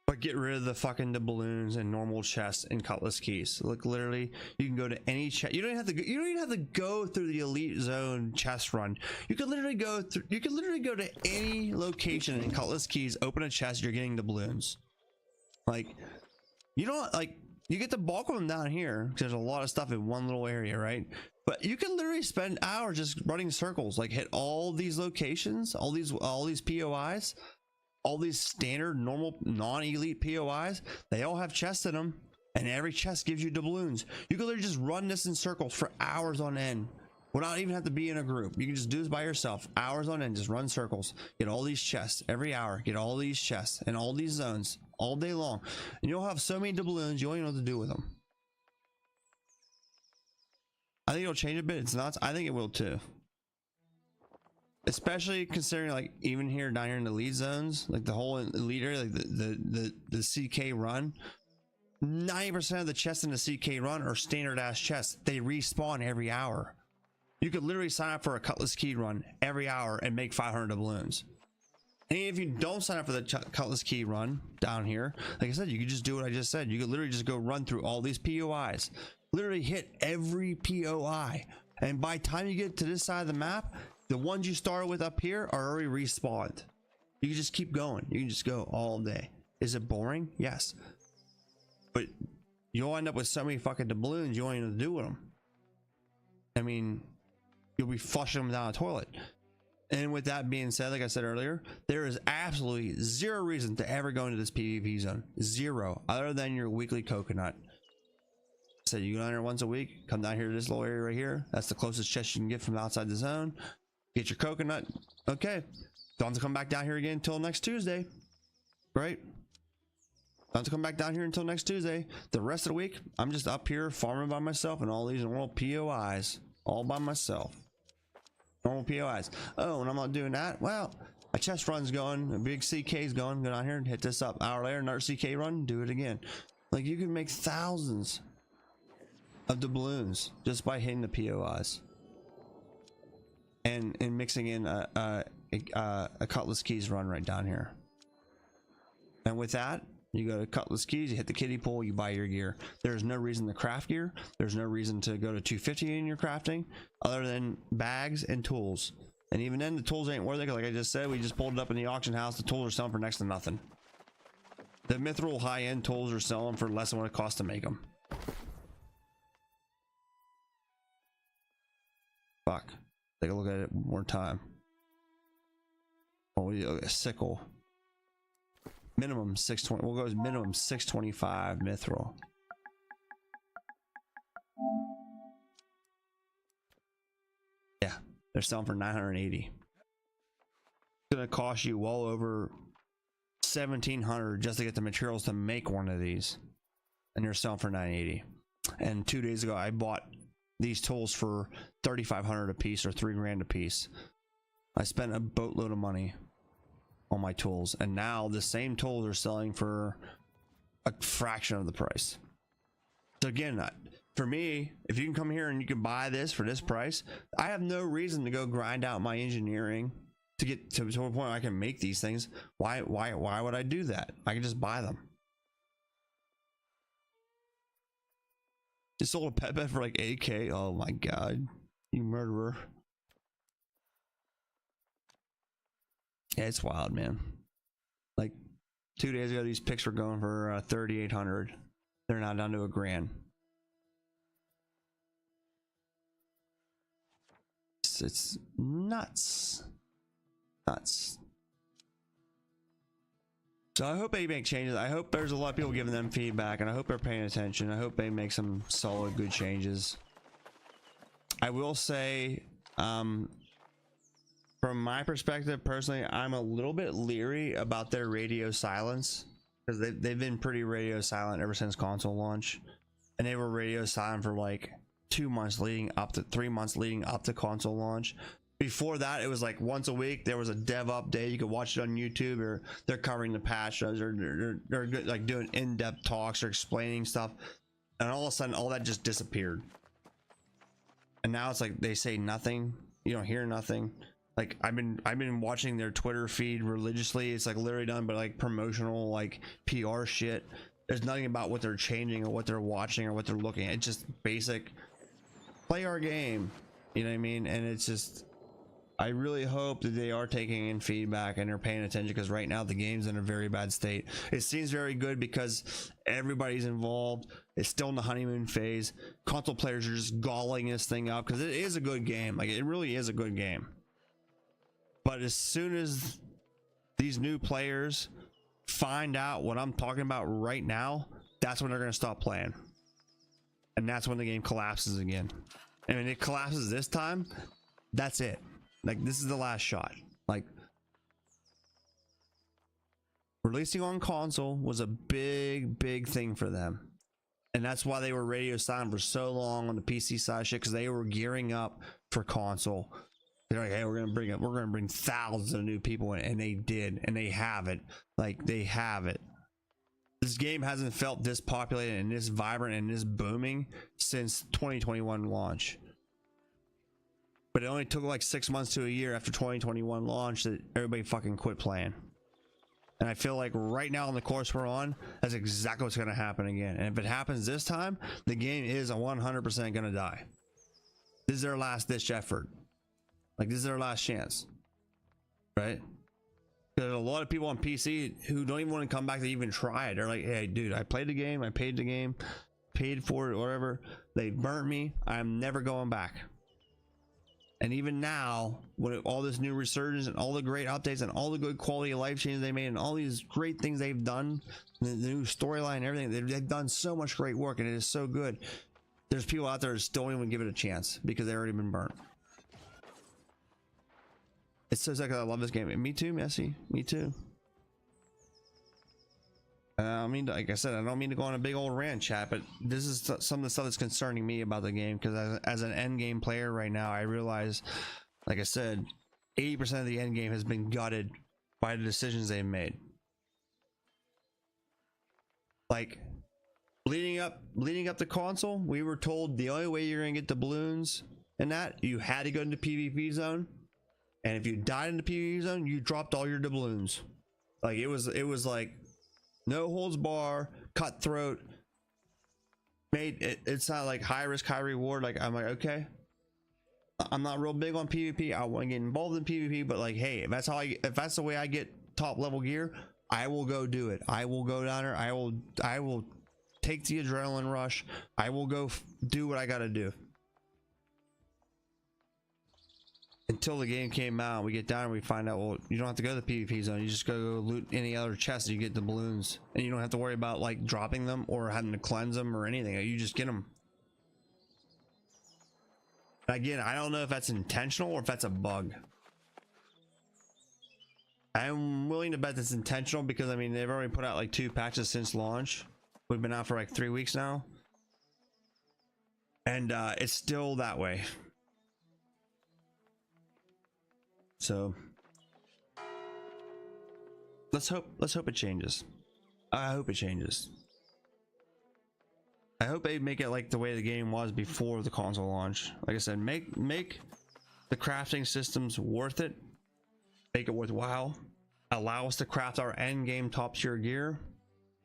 but get rid of the fucking doubloons and normal chests and Cutlass Keys. Look, literally, you can go to any chest. You don't even have to go through the elite zone chest run. You can literally go through. You can literally go to any location in Cutlass Keys, open a chest, you're getting doubloons. Like, you don't like. You get the bulk of them down here because there's a lot of stuff in one little area, right? But you can literally spend hours just running circles, like hit all these locations, all these POIs, all these standard normal non-elite POIs. They all have chests in them, and every chest gives you doubloons. You can literally just run this in circles for hours on end without even have to be in a group. You can just do this by yourself, hours on end, just run circles, get all these chests every hour, get all these chests and all these zones all day long, and you'll have so many doubloons you don't even know what to do with them. I think it'll change a bit. It's nuts. I think it will too, especially considering like even here down here in the lead zones, like the whole elite area, like the CK run, 90% of the chests in the CK run are standard ass chests. They respawn every hour. You could literally sign up for a Cutlass Key run every hour and make 500 doubloons. And if you don't sign up for the Cutlass Key run down here, like I said, you could just do what I just said. You could literally just go run through all these POIs, literally hit every POI, and by the time you get to this side of the map, the ones you started with up here are already respawned. You can just keep going. You can just go all day. Is it boring? Yes, but you'll end up with so many fucking doubloons you won't even know what to do with them. I mean, you'll be flushing them down the toilet. And with that being said, like I said earlier, there is absolutely zero reason to ever go into this PvP zone. Zero, other than your weekly coconut. So you go down here once a week, come down here to this little area right here. That's the closest chest you can get from outside the zone. Get your coconut. Okay, don't have to come back down here again until next Tuesday, right? Don't have to come back down here until next Tuesday. The rest of the week, I'm just up here farming by myself and all these normal POIs, all by myself. Normal POIs. Oh, and I'm not doing that. Well, a chest run's going, a big CK's going. Go down here and hit this up. Hour later, another CK run, do it again. Like, you can make thousands of doubloons just by hitting the POIs and mixing in a Cutlass Keys run right down here. And with that, you go to Cutlass Keys, you hit the kiddie pool, you buy your gear. There's no reason to craft gear. There's no reason to go to 250 in your crafting other than bags and tools. And even then, the tools ain't worth it. Like I just said, we just pulled it up in the auction house. The tools are selling for next to nothing. The mithril high-end tools are selling for less than what it costs to make them. Fuck. Take a look at it one more time. Oh, we look at sickle. Minimum 620. We'll go as minimum 625 mithril. Yeah, they're selling for 980. It's gonna cost you well over 1,700 just to get the materials to make one of these, and you're selling for 980. And 2 days ago I bought these tools for 3,500 a piece or 3 grand a piece. I spent a boatload of money on my tools, and now the same tools are selling for a fraction of the price. So again, for me, if you can come here and you can buy this for this price, I have no reason to go grind out my engineering to get to a point where I can make these things. Why would I do that? I can just buy them. Just sold a pet bed for like 8K. Oh my god, you murderer. Yeah, it's wild, man. Like 2 days ago, these picks were going for 3,800. They're now down to $1 grand. It's nuts. Nuts. So I hope they make changes. I hope there's a lot of people giving them feedback, and I hope they're paying attention. I hope they make some solid, good changes. I will say, from my perspective, personally, I'm a little bit leery about their radio silence, because they've been pretty radio silent ever since console launch, and they were radio silent for like 2 months leading up to 3 months leading up to console launch. Before that, it was like once a week there was a dev update. You could watch it on YouTube, or they're covering the patch, or they're like doing in-depth talks or explaining stuff, and all of a sudden all that just disappeared. And now it's like they say nothing, you don't hear nothing. Like I've been watching their Twitter feed religiously. It's like literally done but like promotional, like PR shit. There's nothing about what they're changing or what they're watching or what they're looking at. It's just basic play our game, you know what I mean? And it's just, I really hope that they are taking in feedback and they're paying attention, because right now the game's in a very bad state. It seems very good because everybody's involved. It's still in the honeymoon phase. Console players are just galling this thing up because it is a good game. Like, it really is a good game. But as soon as these new players find out what I'm talking about right now, that's when they're going to stop playing. And that's when the game collapses again. And when it collapses this time, that's it. Like, this is the last shot. Like, releasing on console was a big thing for them, and that's why they were radio silent for so long on the PC side shit, because they were gearing up for console. They're like, hey, we're gonna bring thousands of new people in, and they did, and they have it. Like, they have it. This game hasn't felt this populated and this vibrant and this booming since 2021 launch. But it only took like 6 months to a year after 2021 launch that everybody fucking quit playing. And I feel like right now on the course we're on, that's exactly what's going to happen again. And if it happens this time, the game is 100% going to die. This is their last ditch effort. Like, this is their last chance, right? There's a lot of people on PC who don't even want to come back to even try it. They're like, hey dude, I played the game, I paid the game, paid for it, whatever. They burnt me, I'm never going back. And even now, with all this new resurgence and all the great updates and all the good quality of life changes they made and all these great things they've done, the new storyline and everything, they've done so much great work, and it is so good. There's people out there that still don't even give it a chance because they've already been burnt. It's so sad, 'cause I love this game. Me too, Messi. Me too. I mean, like I said, I don't mean to go on a big old rant, chat, but this is some of the stuff that's concerning me about the game, because as an end game player right now, I realize, like I said, 80% of the end game has been gutted by the decisions they've made. Like, leading up to console, we were told the only way you're gonna get the balloons and that, you had to go into PvP zone, and if you died in the PvP zone, you dropped all your doubloons. Like, it was like no holds bar, cutthroat. It's not like high risk, high reward. Like, I'm like, okay, I'm not real big on PvP. I want to get involved in PvP, but like, hey, if that's the way I get top level gear, I will go do it. I will go down there. I will take the adrenaline rush. I will go do what I got to do. Until the game came out, we get down and we find out, well, you don't have to go to the PvP zone. You just go loot any other chest, you get the balloons, and you don't have to worry about like dropping them or having to cleanse them or anything. You just get them. Again, I don't know if that's intentional or if that's a bug. I'm willing to bet that's intentional, because I mean, they've already put out like 2 patches since launch. We've been out for like 3 weeks now. and it's still that way. So let's hope it changes. I hope it changes. I hope they make it like the way the game was before the console launch. Like I said, make the crafting systems worth it, make it worthwhile, allow us to craft our end game top tier gear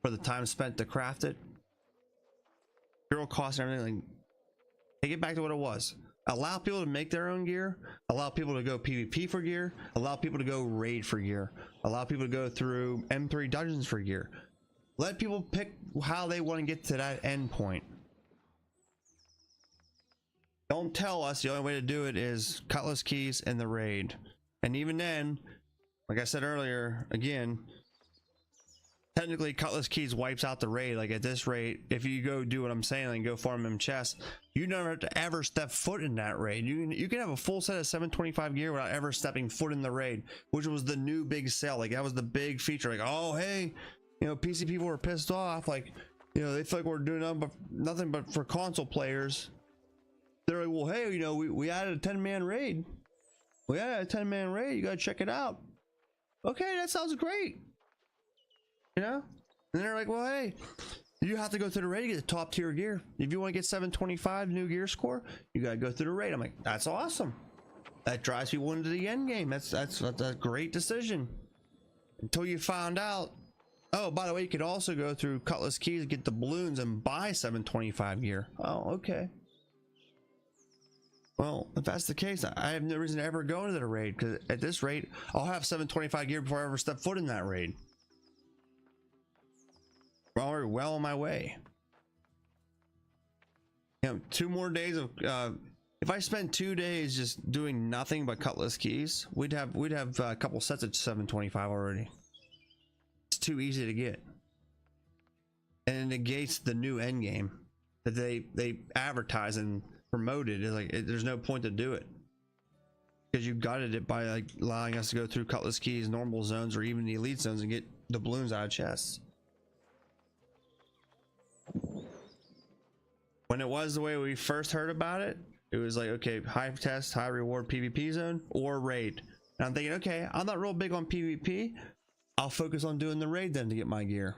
for the time spent to craft it, zero cost and everything. Like, take it back to what it was. Allow people to make their own gear, allow people to go PvP for gear, allow people to go raid for gear, allow people to go through M3 dungeons for gear. Let people pick how they want to get to that end point. Don't tell us the only way to do it is cutlass keys and the raid. And even then, like I said earlier, again, technically cutlass keys wipes out the raid. Like at this rate, if you go do what I'm saying and go farm them chests, you never have to ever step foot in that raid. You can have a full set of 725 gear without ever stepping foot in the raid, which was the new big sell. Like that was the big feature. Like, oh hey, you know, PC people were pissed off. Like, you know, they feel like we're doing nothing but for console players. They're like, well, hey, you know, we added a 10-man raid. We added a 10-man raid. You gotta check it out. Okay, that sounds great. You know? And they're like, well, hey, you have to go through the raid to get the top tier gear. If you want to get 725 new gear score, you gotta go through the raid. I'm like, that's awesome. That drives people into the end game. That's a great decision. Until you found out, oh, by the way, you could also go through cutlass keys, get the balloons, and buy 725 gear. Oh, okay. Well, if that's the case, I have no reason to ever go into the raid, because at this rate, I'll have 725 gear before I ever step foot in that raid. We're already well on my way. You know, 2 more days of if I spent 2 days just doing nothing but cutlass keys, we'd have a couple sets of 725 already. It's too easy to get, and it negates the new end game that they advertise and promoted. Is like there's no point to do it, because you gutted it by like allowing us to go through cutlass keys, normal zones, or even the elite zones and get the balloons out of chests. When it was the way we first heard about it, it was like, okay, high test, high reward PvP zone or raid. And I'm thinking, okay, I'm not real big on PvP. I'll focus on doing the raid then to get my gear.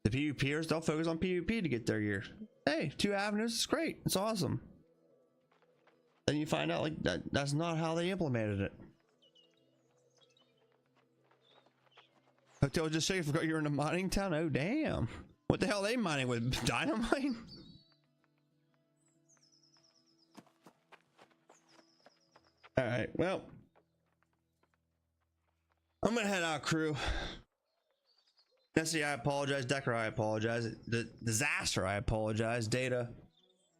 The PvPers, they'll focus on PvP to get their gear. Hey, 2 avenues, it's great, it's awesome. Then you find out like that's not how they implemented it. Hotel just shaking, forgot you're in a mining town. Oh damn. What the hell are they mining with? Dynamite? Alright, well, I'm gonna head out, crew. Nessie, I apologize. Decker, I apologize. The disaster, I apologize. Data,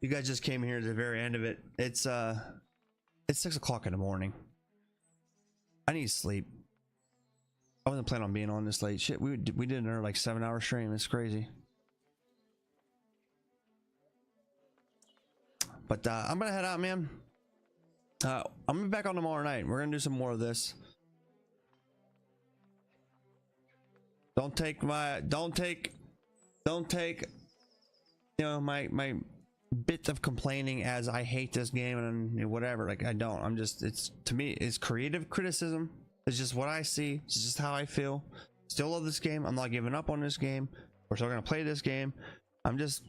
you guys just came here to the very end of it. It's 6 o'clock in the morning. I need sleep. I wasn't planning on being on this late. Shit, we did another like 7-hour stream. It's crazy. But I'm gonna head out, man. I'm gonna be back on tomorrow night. We're gonna do some more of this. Don't take you know my bit of complaining as I hate this game and whatever. Like I don't. I'm just, it's, to me, it's creative criticism. It's just what I see. It's just how I feel. Still love this game. I'm not giving up on this game. We're still gonna play this game. I'm just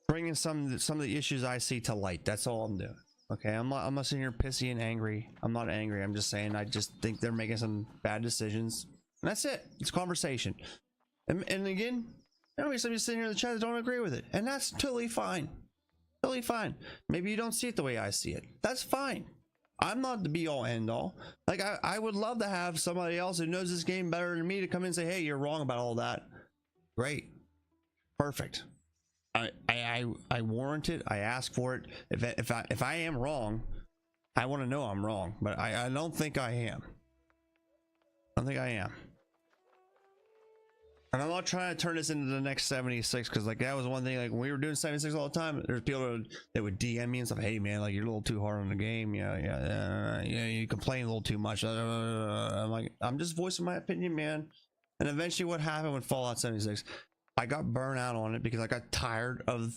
bringing some of the issues I see to light. That's all I'm doing. Okay, I'm not sitting here pissy and angry. I'm not angry. I'm just saying I just think they're making some bad decisions. And that's it. It's conversation. And again, there may be somebody sitting here in the chat that don't agree with it, and that's totally fine. Totally fine. Maybe you don't see it the way I see it. That's fine. I'm not the be all end all. Like I would love to have somebody else who knows this game better than me to come in and say, hey, you're wrong about all that. Great. Perfect. I warrant it. I ask for it. If I am wrong, I want to know I'm wrong, but I don't think I am. I don't think I am. And I'm not trying to turn this into the next 76, because like that was one thing. Like when we were doing 76 all the time, there's people that would DM me and stuff. Hey man, like you're a little too hard on the game. Yeah, you complain a little too much. I'm like, I'm just voicing my opinion, man. And eventually, what happened with Fallout 76? I got burnt out on it because I got tired of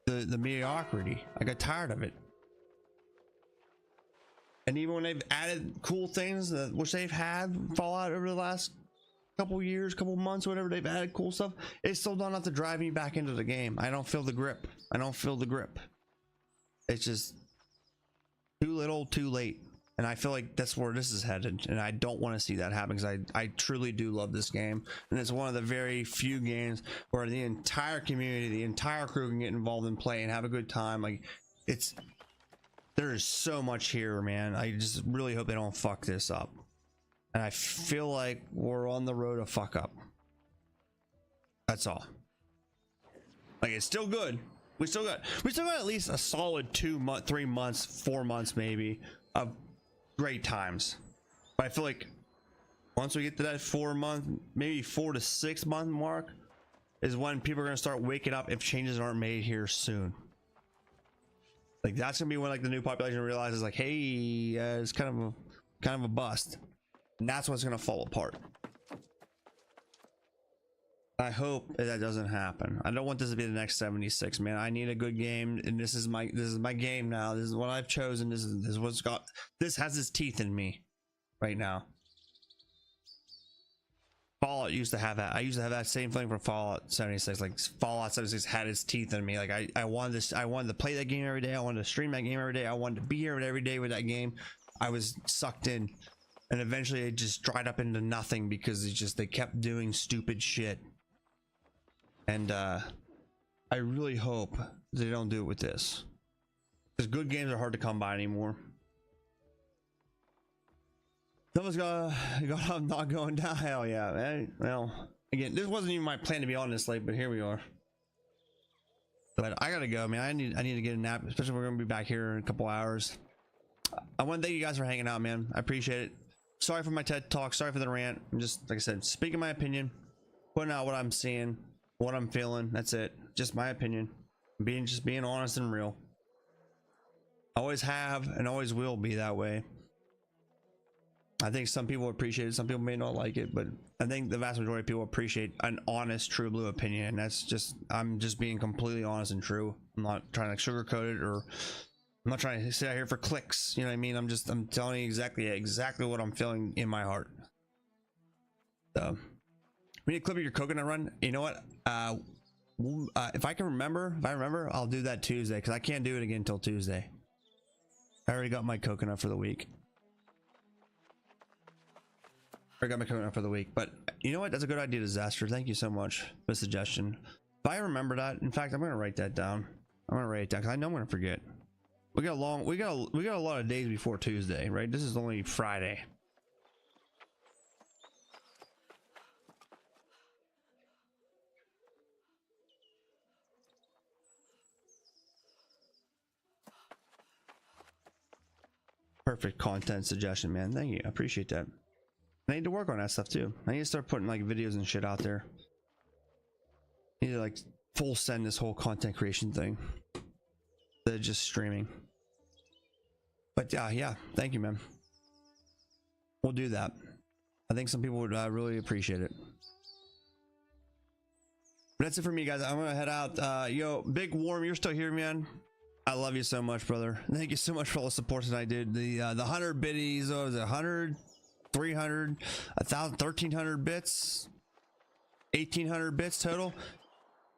the mediocrity. I got tired of it. And even when they've added cool things which they've had Fallout over the last couple years, couple months, whatever, they've added cool stuff, it's still not enough to drive me back into the game. I don't feel the grip. I don't feel the grip. It's just too little, too late. And I feel like that's where this is headed, and I don't want to see that happen, because I truly do love this game, and it's one of the very few games where the entire community, the entire crew can get involved and play and have a good time. Like, there is so much here, man. I just really hope they don't fuck this up, and I feel like we're on the road to fuck up. That's all. Like, it's still good. We still got at least a solid 3 months, 4 months maybe of great times. But I feel like once we get to that 4 month, maybe 4 to 6 month mark, is when people are going to start waking up if changes aren't made here soon. Like, that's gonna be when, like, the new population realizes, like, hey, it's kind of a bust, and that's when it's gonna fall apart. I hope that doesn't happen. I don't want this to be the next 76, man. I need a good game, and this is my game now. This is what I've chosen. This is what's got. This has its teeth in me right now. Fallout used to have that. I used to have that same thing for Fallout 76. Like, Fallout 76 had its teeth in me. Like, I wanted this. I wanted to play that game every day. I wanted to stream that game every day. I wanted to be here every day with that game. I was sucked in, and eventually it just dried up into nothing because they kept doing stupid shit. And I really hope they don't do it with this, because good games are hard to come by anymore. Someone's got not going down. Hell yeah, man. Well, again, this wasn't even my plan to be on this late, but here we are. But I gotta go, man. I need to get a nap, especially if we're gonna be back here in a couple hours. I want to thank you guys for hanging out, man. I appreciate it. Sorry for my TED talk. Sorry for the rant. I'm just, like I said, speaking my opinion, putting out what I'm seeing, what I'm feeling. That's it. Just my opinion. Just being honest and real. Always have and always will be that way. I think some people appreciate it, some people may not like it, but I think the vast majority of people appreciate an honest, true blue opinion, and that's just, I'm just being completely honest and true. I'm not trying to sugarcoat it, or I'm not trying to sit out here for clicks. You know what I mean? I'm telling you exactly what I'm feeling in my heart. So, we need a clip of your coconut run. You know what? If I remember, I'll do that Tuesday, because I can't do it again until Tuesday. I already got my coconut for the week. But you know what? That's a good idea, Disaster. Thank you so much for the suggestion. If I remember that, in fact, I'm gonna write that down. I'm gonna write it down because I know I'm gonna forget. We got a lot of days before Tuesday, right? This is only Friday. Perfect content suggestion, man. Thank you. I appreciate that. I need to work on that stuff too. I need to start putting like videos and shit out there. I need to like full send this whole content creation thing. Instead of just streaming. But yeah, thank you, man. We'll do that. I think some people would really appreciate it. But that's it for me, guys. I'm gonna head out. Yo, Big Warm, you're still here, man. I love you so much, brother. Thank you so much for all the support tonight, dude. The 100 biddies, what was it, 100, 300, 1,000, 1,300 bits, 1,800 bits total.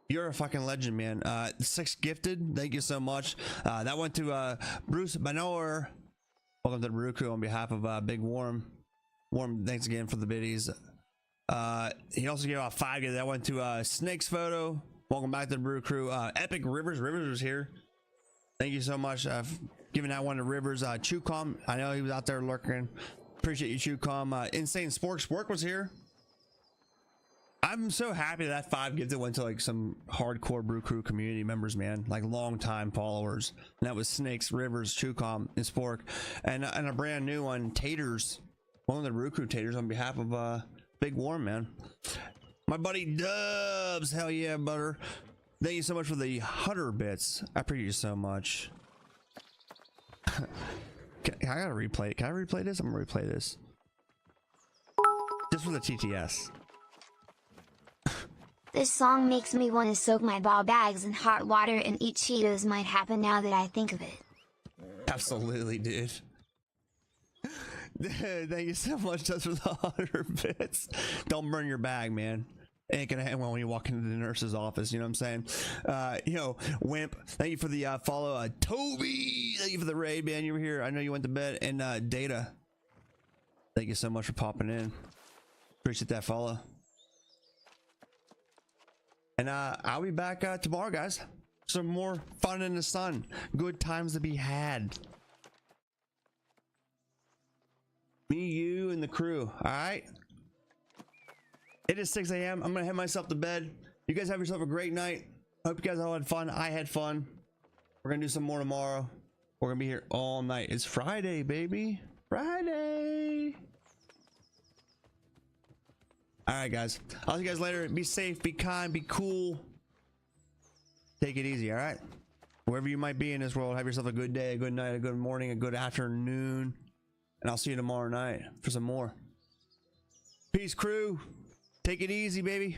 You're a fucking legend, man. 6 gifted, thank you so much. That went to Bruce Manor. Welcome to the Brew Crew on behalf of Big Warm. Warm, thanks again for the biddies. He also gave out 5 gifted. That went to Snake's Photo. Welcome back to the Brew Crew. Epic Rivers was here. Thank you so much. Giving that one to Rivers. Chucom, I know he was out there lurking. Appreciate you, Chucom. Insane Spork was here. I'm so happy that 5 gifted went to like some hardcore Brew Crew community members, man, like long time followers. And that was Snakes, Rivers, Chucom, and Spork, and a brand new one, Taters, one of the Brew Crew Taters on behalf of Big Warm, man. My buddy Dubs, hell yeah, butter. Thank you so much for the 100 bits. I appreciate you so much. I gotta replay it. Can I replay this? I'm gonna replay this. Just for the TTS. This song makes me want to soak my ball bags in hot water and eat Cheetos. Might happen now that I think of it. Absolutely, dude. Thank you so much just for the 100 bits. Don't burn your bag, man. Ain't gonna end well when you walk into the nurse's office, you know what I'm saying? You know, Wimp, thank you for the follow. Toby, thank you for the raid, man. You were here. I know you went to bed. And Data, thank you so much for popping in. Appreciate that follow. And I'll be back tomorrow, guys. Some more fun in the sun. Good times to be had. Me, you, and the crew. All right. It is 6 a.m. I'm gonna head myself to bed. You guys have yourself a great night. Hope you guys all had fun. I had fun. We're gonna do some more tomorrow. We're gonna be here all night. It's Friday, baby. Friday. All right, guys. I'll see you guys later. Be safe, be kind, be cool. Take it easy, all right? Wherever you might be in this world, have yourself a good day, a good night, a good morning, a good afternoon. And I'll see you tomorrow night for some more. Peace, crew. Take it easy, baby.